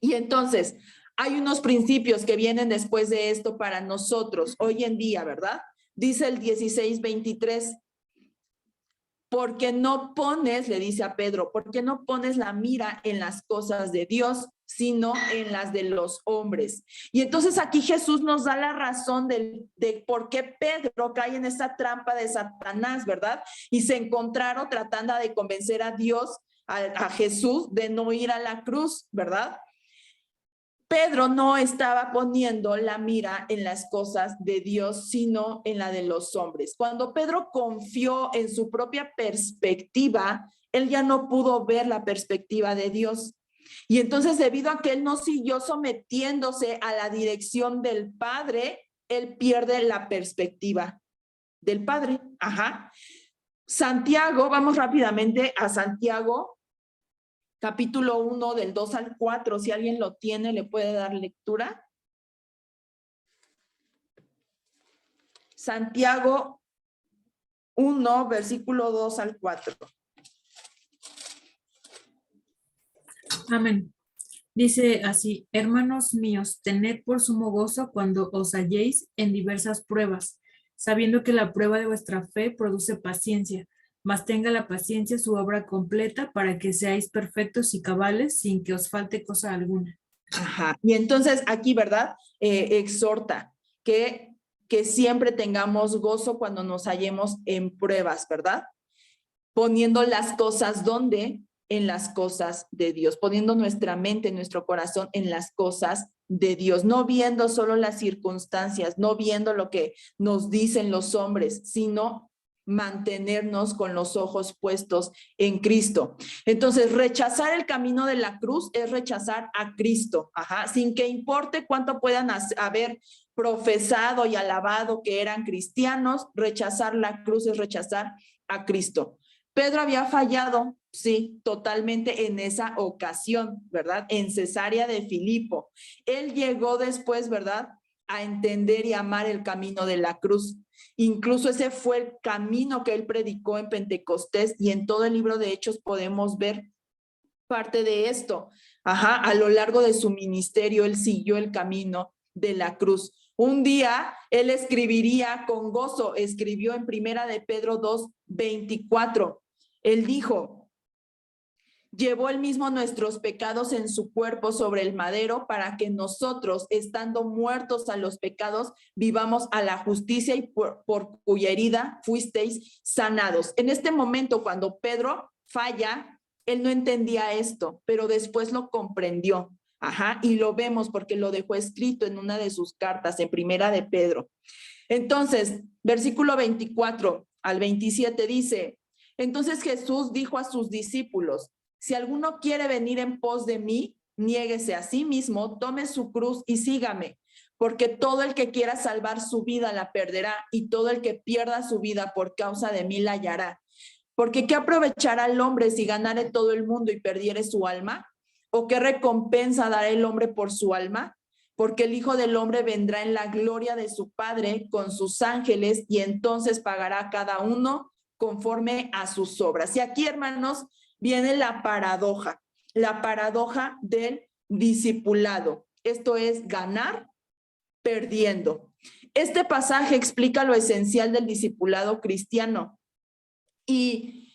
Y entonces, hay unos principios que vienen después de esto para nosotros hoy en día, ¿verdad? Dice el 16:23, porque no pones, le dice a Pedro, porque no pones la mira en las cosas de Dios, sino en las de los hombres. Y entonces aquí Jesús nos da la razón de por qué Pedro cae en esta trampa de Satanás, ¿verdad? Y se encontraron tratando de convencer a Dios, a Jesús, de no ir a la cruz, ¿verdad? Pedro no estaba poniendo la mira en las cosas de Dios, sino en la de los hombres. Cuando Pedro confió en su propia perspectiva, él ya no pudo ver la perspectiva de Dios. Y entonces, debido a que él no siguió sometiéndose a la dirección del Padre, él pierde la perspectiva del Padre. Ajá. Santiago, vamos rápidamente a Santiago, capítulo 1, del 2 al 4, si alguien lo tiene, le puede dar lectura. Santiago 1, versículo 2 al 4. Amén. Dice así: hermanos míos, tened por sumo gozo cuando os halléis en diversas pruebas, sabiendo que la prueba de vuestra fe produce paciencia, mas tenga la paciencia su obra completa para que seáis perfectos y cabales sin que os falte cosa alguna. Ajá. Y entonces aquí, ¿verdad? Exhorta que siempre tengamos gozo cuando nos hallemos en pruebas, ¿verdad? Poniendo las cosas ¿dónde? En las cosas de Dios, poniendo nuestra mente, nuestro corazón en las cosas de Dios, no viendo solo las circunstancias, no viendo lo que nos dicen los hombres, sino mantenernos con los ojos puestos en Cristo. Entonces, rechazar el camino de la cruz es rechazar a Cristo, ajá, sin que importe cuánto puedan haber profesado y alabado que eran cristianos. Rechazar la cruz es rechazar a Cristo. Pedro había fallado, sí, totalmente en esa ocasión, ¿verdad? En Cesarea de Filipo. Él llegó después, ¿verdad? a entender y amar el camino de la cruz. Incluso ese fue el camino que él predicó en Pentecostés, y en todo el libro de Hechos podemos ver parte de esto. A lo largo de su ministerio, él siguió el camino de la cruz. Un día él escribiría con gozo, escribió en Primera de Pedro 2:24. Él dijo: llevó él mismo nuestros pecados en su cuerpo sobre el madero, para que nosotros, estando muertos a los pecados, vivamos a la justicia, y por cuya herida fuisteis sanados. En este momento, cuando Pedro falla, él no entendía esto, pero después lo comprendió. Y lo vemos porque lo dejó escrito en una de sus cartas, en Primera de Pedro. Entonces, versículo 24 al 27 dice: entonces Jesús dijo a sus discípulos: si alguno quiere venir en pos de mí, niéguese a sí mismo, tome su cruz y sígame, porque todo el que quiera salvar su vida la perderá, y todo el que pierda su vida por causa de mí la hallará. Porque ¿qué aprovechará el hombre si ganare todo el mundo y perdiere su alma? ¿O qué recompensa dará el hombre por su alma? Porque el Hijo del Hombre vendrá en la gloria de su Padre con sus ángeles, y entonces pagará a cada uno conforme a sus obras. Y aquí, hermanos, viene la paradoja del discipulado. Esto es ganar perdiendo. Este pasaje explica lo esencial del discipulado cristiano. Y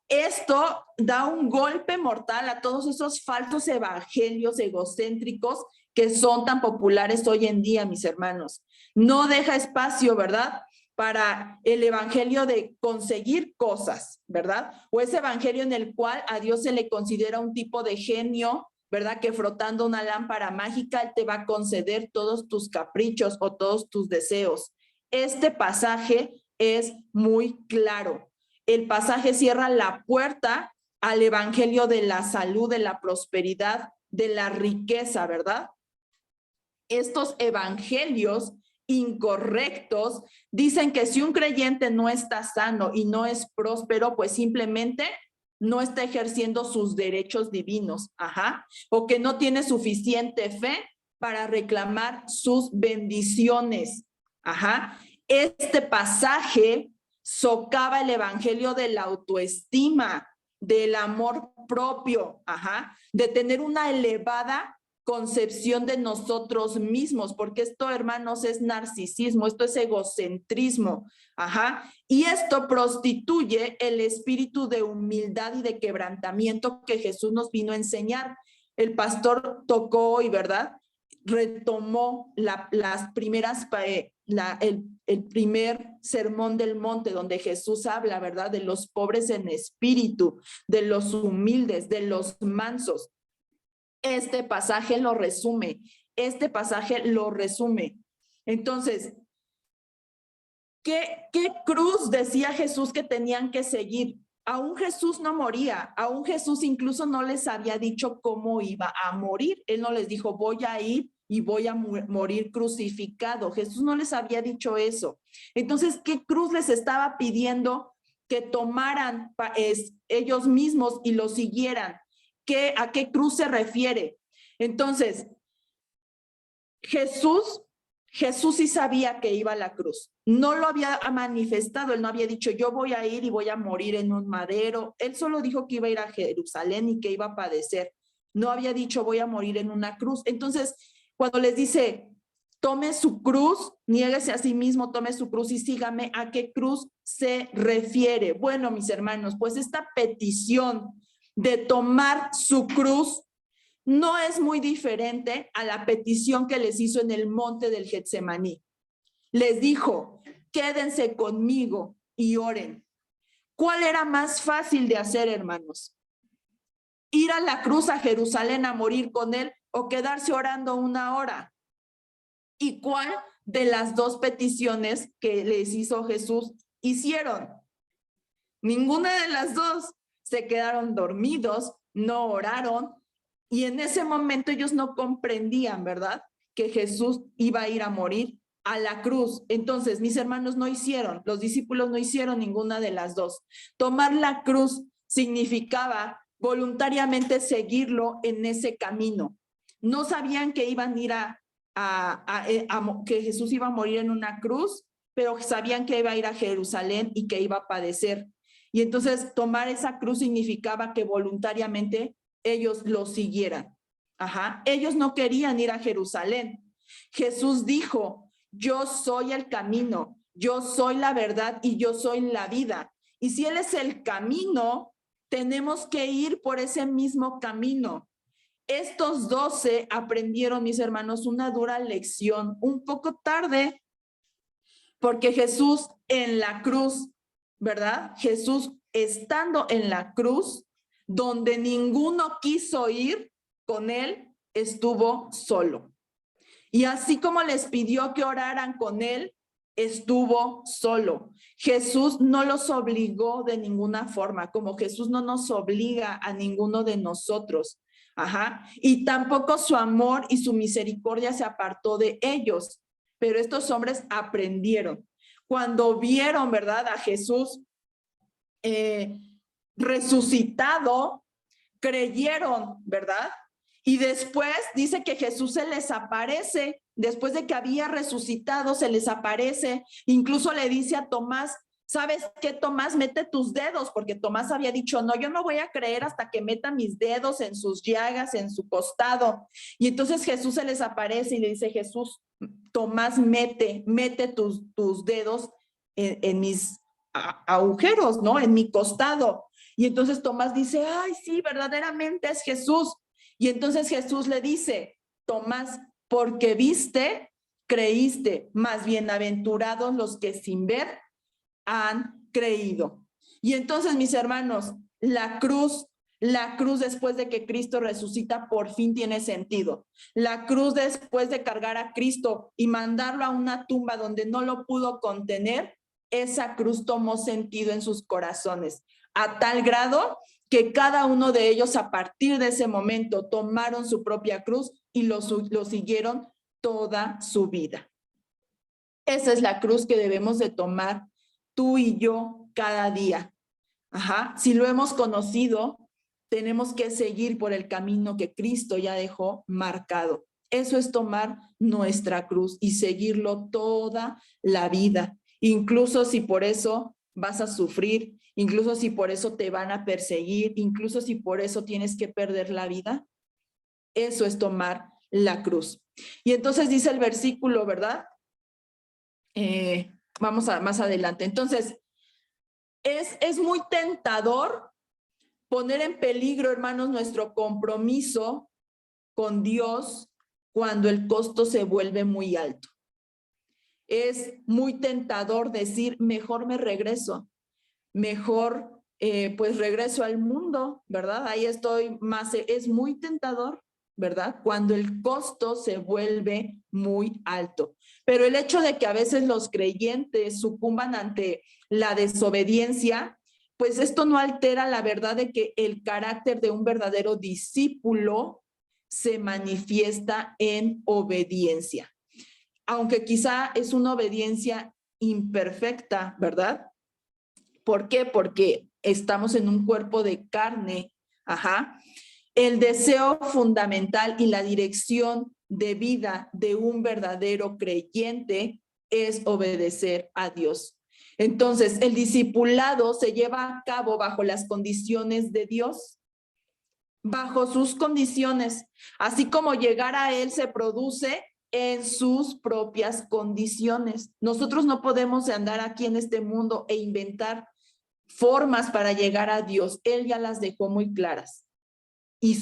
esto da un golpe mortal a todos esos falsos evangelios egocéntricos que son tan populares hoy en día, mis hermanos. No deja espacio, ¿verdad?, para el evangelio de conseguir cosas, ¿verdad? O ese evangelio en el cual a Dios se le considera un tipo de genio, ¿verdad?, que frotando una lámpara mágica Él te va a conceder todos tus caprichos o todos tus deseos. Este pasaje es muy claro. El pasaje cierra la puerta al evangelio de la salud, de la prosperidad, de la riqueza, ¿verdad? Estos evangelios incorrectos dicen que si un creyente no está sano y no es próspero, pues simplemente no está ejerciendo sus derechos divinos, o que no tiene suficiente fe para reclamar sus bendiciones, Este pasaje socava el evangelio de la autoestima, del amor propio, de tener una elevada concepción de nosotros mismos, porque esto, hermanos, es narcisismo, esto es egocentrismo, y esto prostituye el espíritu de humildad y de quebrantamiento que Jesús nos vino a enseñar. El pastor tocó hoy, ¿verdad?, retomó las primeras, el primer sermón del monte, donde Jesús habla, ¿verdad?, de los pobres en espíritu, de los humildes, de los mansos. Este pasaje lo resume. Entonces, ¿qué cruz decía Jesús que tenían que seguir? Aún Jesús no moría, aún Jesús incluso no les había dicho cómo iba a morir. Él no les dijo: voy a ir y voy a morir crucificado. Jesús no les había dicho eso. Entonces, ¿qué cruz les estaba pidiendo que tomaran ellos mismos y lo siguieran? ¿A qué cruz se refiere? Entonces, Jesús sí sabía que iba a la cruz. No lo había manifestado, él no había dicho: yo voy a ir y voy a morir en un madero. Él solo dijo que iba a ir a Jerusalén y que iba a padecer. No había dicho: voy a morir en una cruz. Entonces, cuando les dice: tome su cruz, niéguese a sí mismo, tome su cruz y sígame, ¿a qué cruz se refiere? Bueno, mis hermanos, pues esta petición de tomar su cruz no es muy diferente a la petición que les hizo en el monte del Getsemaní. Les dijo: quédense conmigo y oren. ¿Cuál era más fácil de hacer, hermanos? ¿Ir a la cruz a Jerusalén a morir con él o quedarse orando 1 hora? ¿Y cuál de las dos peticiones que les hizo Jesús hicieron? Ninguna de las dos. Se quedaron dormidos, no oraron, y en ese momento ellos no comprendían, ¿verdad?, que Jesús iba a ir a morir a la cruz. Entonces, mis hermanos, los discípulos no hicieron ninguna de las dos. Tomar la cruz significaba voluntariamente seguirlo en ese camino. No sabían que iban a ir a que Jesús iba a morir en una cruz, pero sabían que iba a ir a Jerusalén y que iba a padecer. Y entonces tomar esa cruz significaba que voluntariamente ellos lo siguieran. Ellos no querían ir a Jerusalén. Jesús dijo, yo soy el camino, yo soy la verdad y yo soy la vida. Y si Él es el camino, tenemos que ir por ese mismo camino. Estos 12 aprendieron, mis hermanos, una dura lección, un poco tarde, porque Jesús en la cruz, ¿verdad? Jesús estando en la cruz, donde ninguno quiso ir con Él, estuvo solo. Y así como les pidió que oraran con Él, estuvo solo. Jesús no los obligó de ninguna forma, como Jesús no nos obliga a ninguno de nosotros. Y tampoco su amor y su misericordia se apartó de ellos, pero estos hombres aprendieron. Cuando vieron, ¿verdad?, a Jesús resucitado, creyeron, ¿verdad? Y después dice que Jesús se les aparece, después de que había resucitado, se les aparece, incluso le dice a Tomás, ¿sabes qué, Tomás? Mete tus dedos, porque Tomás había dicho, no, yo no voy a creer hasta que meta mis dedos en sus llagas, en su costado. Y entonces Jesús se les aparece y le dice, Jesús, Tomás, mete tus dedos en mis agujeros, ¿no? En mi costado. Y entonces Tomás dice, ay, sí, verdaderamente es Jesús. Y entonces Jesús le dice, Tomás, porque viste, creíste, más bienaventurados los que sin ver han creído. Y entonces, mis hermanos, la cruz después de que Cristo resucita por fin tiene sentido. La cruz después de cargar a Cristo y mandarlo a una tumba donde no lo pudo contener, esa cruz tomó sentido en sus corazones, a tal grado que cada uno de ellos a partir de ese momento tomaron su propia cruz y lo siguieron toda su vida. Esa es la cruz que debemos de tomar tú y yo cada día. Si lo hemos conocido, tenemos que seguir por el camino que Cristo ya dejó marcado. Eso es tomar nuestra cruz y seguirlo toda la vida, incluso si por eso vas a sufrir, incluso si por eso te van a perseguir, incluso si por eso tienes que perder la vida. Eso es tomar la cruz. Y entonces dice el versículo, ¿verdad? Vamos a más adelante. Entonces, es muy tentador poner en peligro, hermanos, nuestro compromiso con Dios cuando el costo se vuelve muy alto. Es muy tentador decir, mejor me regreso, mejor pues regreso al mundo, ¿verdad? Ahí estoy más, es muy tentador, ¿verdad? Cuando el costo se vuelve muy alto. Pero el hecho de que a veces los creyentes sucumban ante la desobediencia, pues esto no altera la verdad de que el carácter de un verdadero discípulo se manifiesta en obediencia. Aunque quizá es una obediencia imperfecta, ¿verdad? ¿Por qué? Porque estamos en un cuerpo de carne. El deseo fundamental y la dirección de vida de un verdadero creyente es obedecer a Dios. Entonces, el discipulado se lleva a cabo bajo las condiciones de Dios, bajo sus condiciones, así como llegar a Él se produce en sus propias condiciones. Nosotros no podemos andar aquí en este mundo e inventar formas para llegar a Dios. Él ya las dejó muy claras. Y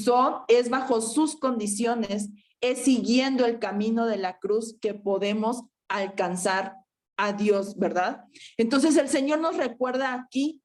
es bajo sus condiciones, es siguiendo el camino de la cruz que podemos alcanzar a Dios, ¿verdad? Entonces el Señor nos recuerda aquí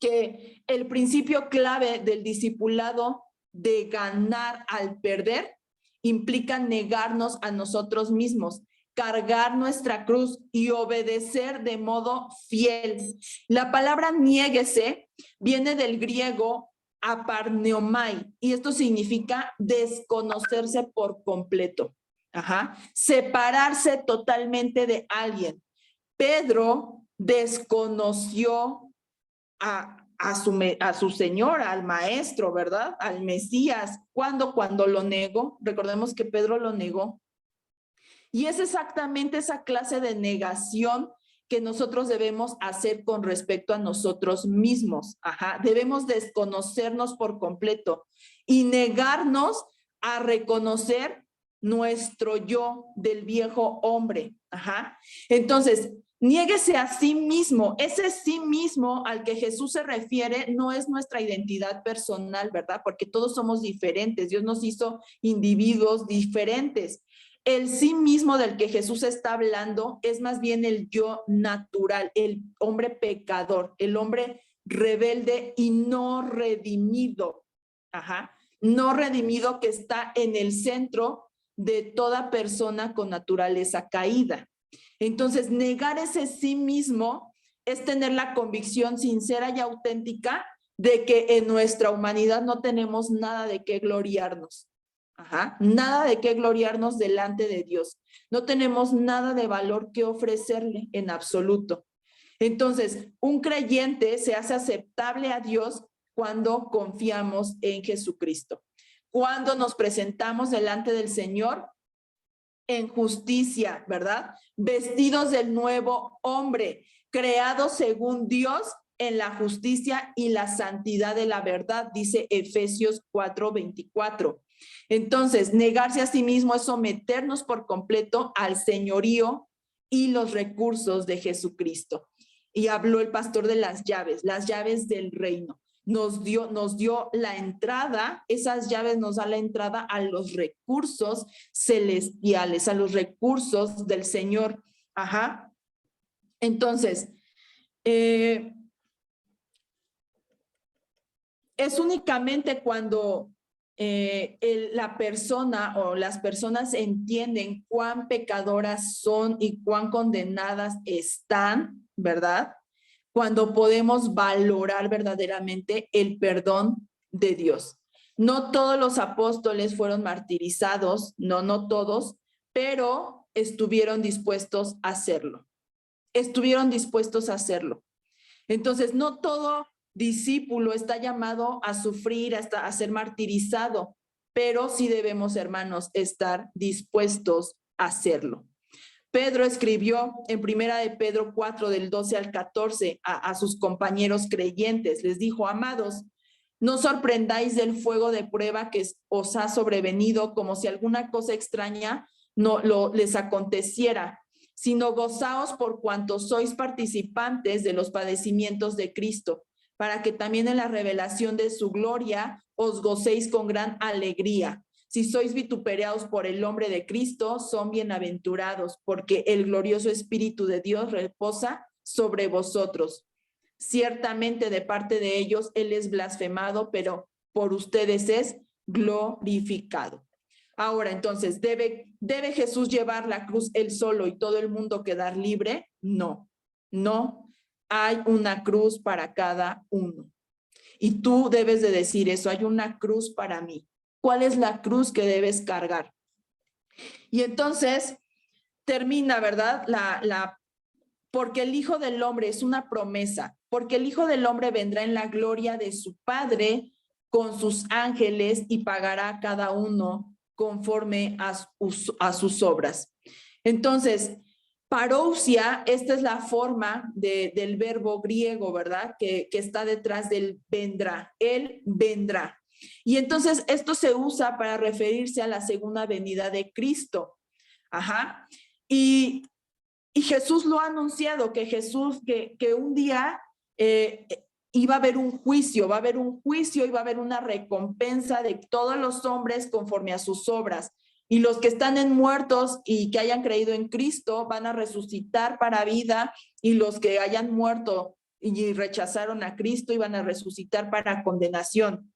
que el principio clave del discipulado de ganar al perder implica negarnos a nosotros mismos, cargar nuestra cruz y obedecer de modo fiel. La palabra niéguese viene del griego aparneomai, y esto significa desconocerse por completo. Separarse totalmente de alguien. Pedro desconoció a su Señor, al Maestro, ¿verdad? Al Mesías. Cuando lo negó, recordemos que Pedro lo negó. Y es exactamente esa clase de negación que nosotros debemos hacer con respecto a nosotros mismos. Debemos desconocernos por completo y negarnos a reconocer nuestro yo del viejo hombre. Entonces, niéguese a sí mismo. Ese sí mismo al que Jesús se refiere no es nuestra identidad personal, ¿verdad? Porque todos somos diferentes. Dios nos hizo individuos diferentes. El sí mismo del que Jesús está hablando es más bien el yo natural, el hombre pecador, el hombre rebelde y no redimido. No redimido, que está en el centro de toda persona con naturaleza caída. Entonces, negar ese sí mismo es tener la convicción sincera y auténtica de que en nuestra humanidad no tenemos nada de qué gloriarnos. Nada de qué gloriarnos delante de Dios. No tenemos nada de valor que ofrecerle en absoluto. Entonces, un creyente se hace aceptable a Dios cuando confiamos en Jesucristo. Cuando nos presentamos delante del Señor en justicia, ¿verdad? Vestidos del nuevo hombre, creados según Dios en la justicia y la santidad de la verdad, dice Efesios 4:24. Entonces, negarse a sí mismo es someternos por completo al señorío y los recursos de Jesucristo. Y habló el pastor de las llaves del reino. Nos dio la entrada, esas llaves nos dan la entrada a los recursos celestiales, a los recursos del Señor. Entonces, es únicamente cuando la persona o las personas entienden cuán pecadoras son y cuán condenadas están, ¿verdad? Cuando podemos valorar verdaderamente el perdón de Dios. No todos los apóstoles fueron martirizados, no todos, pero estuvieron dispuestos a hacerlo. Estuvieron dispuestos a hacerlo. Entonces, no todo discípulo está llamado a sufrir, a ser martirizado, pero sí debemos, hermanos, estar dispuestos a hacerlo. Pedro escribió en Primera de Pedro 4, del 12 al 14, a sus compañeros creyentes. Les dijo: amados, no sorprendáis del fuego de prueba que os ha sobrevenido como si alguna cosa extraña les aconteciera, sino gozaos por cuanto sois participantes de los padecimientos de Cristo, para que también en la revelación de su gloria os gocéis con gran alegría. Si sois vituperados por el nombre de Cristo, son bienaventurados, porque el glorioso Espíritu de Dios reposa sobre vosotros. Ciertamente de parte de ellos Él es blasfemado, pero por ustedes es glorificado. Ahora, entonces, ¿debe Jesús llevar la cruz él solo y todo el mundo quedar libre? No, no. Hay una cruz para cada uno. Y tú debes de decir eso: hay una cruz para mí. ¿Cuál es la cruz que debes cargar? Y entonces termina, ¿verdad? Porque el Hijo del Hombre es una promesa, porque el Hijo del Hombre vendrá en la gloria de su Padre con sus ángeles y pagará a cada uno conforme a sus obras. Entonces, parousia, esta es la forma del verbo griego, ¿verdad? Que está detrás del vendrá. Él vendrá. Y entonces esto se usa para referirse a la segunda venida de Cristo. Y Jesús lo ha anunciado, que un día iba a haber un juicio, y va a haber una recompensa de todos los hombres conforme a sus obras. Y los que están muertos y que hayan creído en Cristo van a resucitar para vida, y los que hayan muerto y rechazaron a Cristo iban a resucitar para condenación.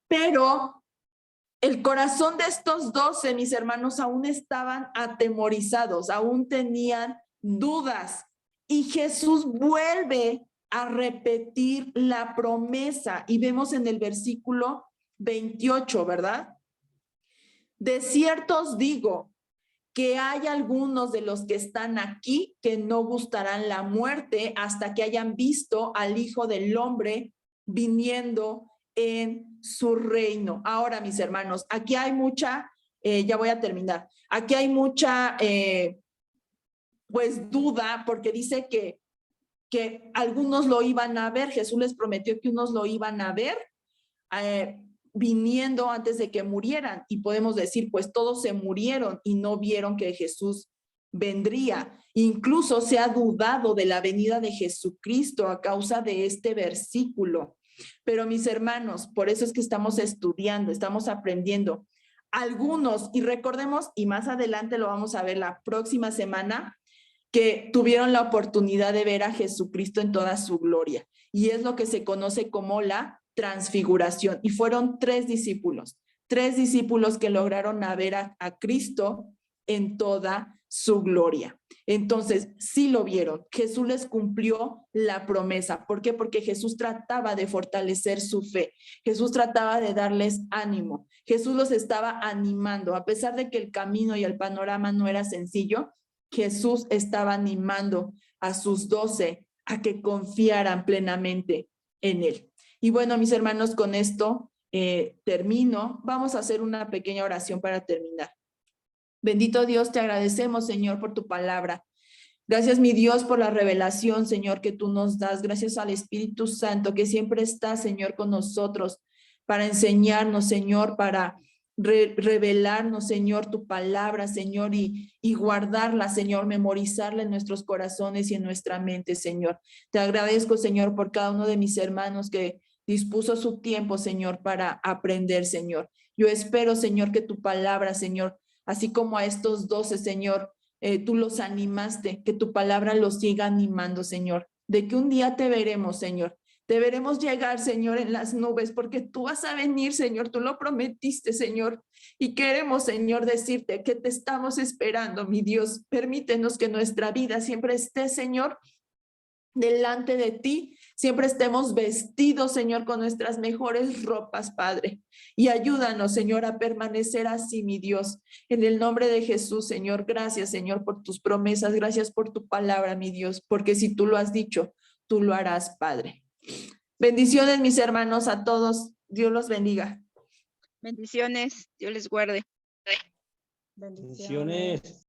Pero el corazón de estos 12, mis hermanos, aún estaban atemorizados, aún tenían dudas. Y Jesús vuelve a repetir la promesa. Y vemos en el versículo 28, ¿verdad? De cierto os digo que hay algunos de los que están aquí que no gustarán la muerte hasta que hayan visto al Hijo del Hombre viniendo en su reino. Ahora, mis hermanos, aquí hay mucha ya voy a terminar. Aquí hay mucha, pues, duda, porque dice que algunos lo iban a ver. Jesús les prometió que unos lo iban a ver viniendo antes de que murieran. Y podemos decir, pues todos se murieron y no vieron que Jesús vendría. Incluso se ha dudado de la venida de Jesucristo a causa de este versículo. Pero mis hermanos, por eso es que estamos estudiando, estamos aprendiendo. Algunos, y recordemos, y más adelante lo vamos a ver la próxima semana, que tuvieron la oportunidad de ver a Jesucristo en toda su gloria. Y es lo que se conoce como la transfiguración. Y fueron 3 discípulos que lograron ver a Cristo en toda su gloria. Entonces, sí lo vieron. Jesús les cumplió la promesa. ¿Por qué? Porque Jesús trataba de fortalecer su fe. Jesús trataba de darles ánimo. Jesús los estaba animando. A pesar de que el camino y el panorama no era sencillo, Jesús estaba animando a sus 12 a que confiaran plenamente en Él. Y bueno, mis hermanos, con esto termino. Vamos a hacer una pequeña oración para terminar. Bendito Dios, te agradecemos, Señor, por tu palabra. Gracias, mi Dios, por la revelación, Señor, que tú nos das. Gracias al Espíritu Santo, que siempre está, Señor, con nosotros para enseñarnos, Señor, para revelarnos, Señor, tu palabra, Señor, y guardarla, Señor, memorizarla en nuestros corazones y en nuestra mente, Señor. Te agradezco, Señor, por cada uno de mis hermanos que dispuso su tiempo, Señor, para aprender, Señor. Yo espero, Señor, que tu palabra, Señor, así como a estos 12, Señor, tú los animaste, que tu palabra los siga animando, Señor, de que un día te veremos, Señor. Te veremos llegar, Señor, en las nubes, porque tú vas a venir, Señor, tú lo prometiste, Señor, y queremos, Señor, decirte que te estamos esperando, mi Dios. Permítenos que nuestra vida siempre esté, Señor, delante de ti, siempre estemos vestidos, Señor, con nuestras mejores ropas, Padre, y ayúdanos, Señor, a permanecer así, mi Dios, en el nombre de Jesús, Señor. Gracias, Señor, por tus promesas, gracias por tu palabra, mi Dios, porque si tú lo has dicho, tú lo harás, Padre. Bendiciones, mis hermanos, a todos. Dios los bendiga. Bendiciones. Dios les guarde. Bendiciones.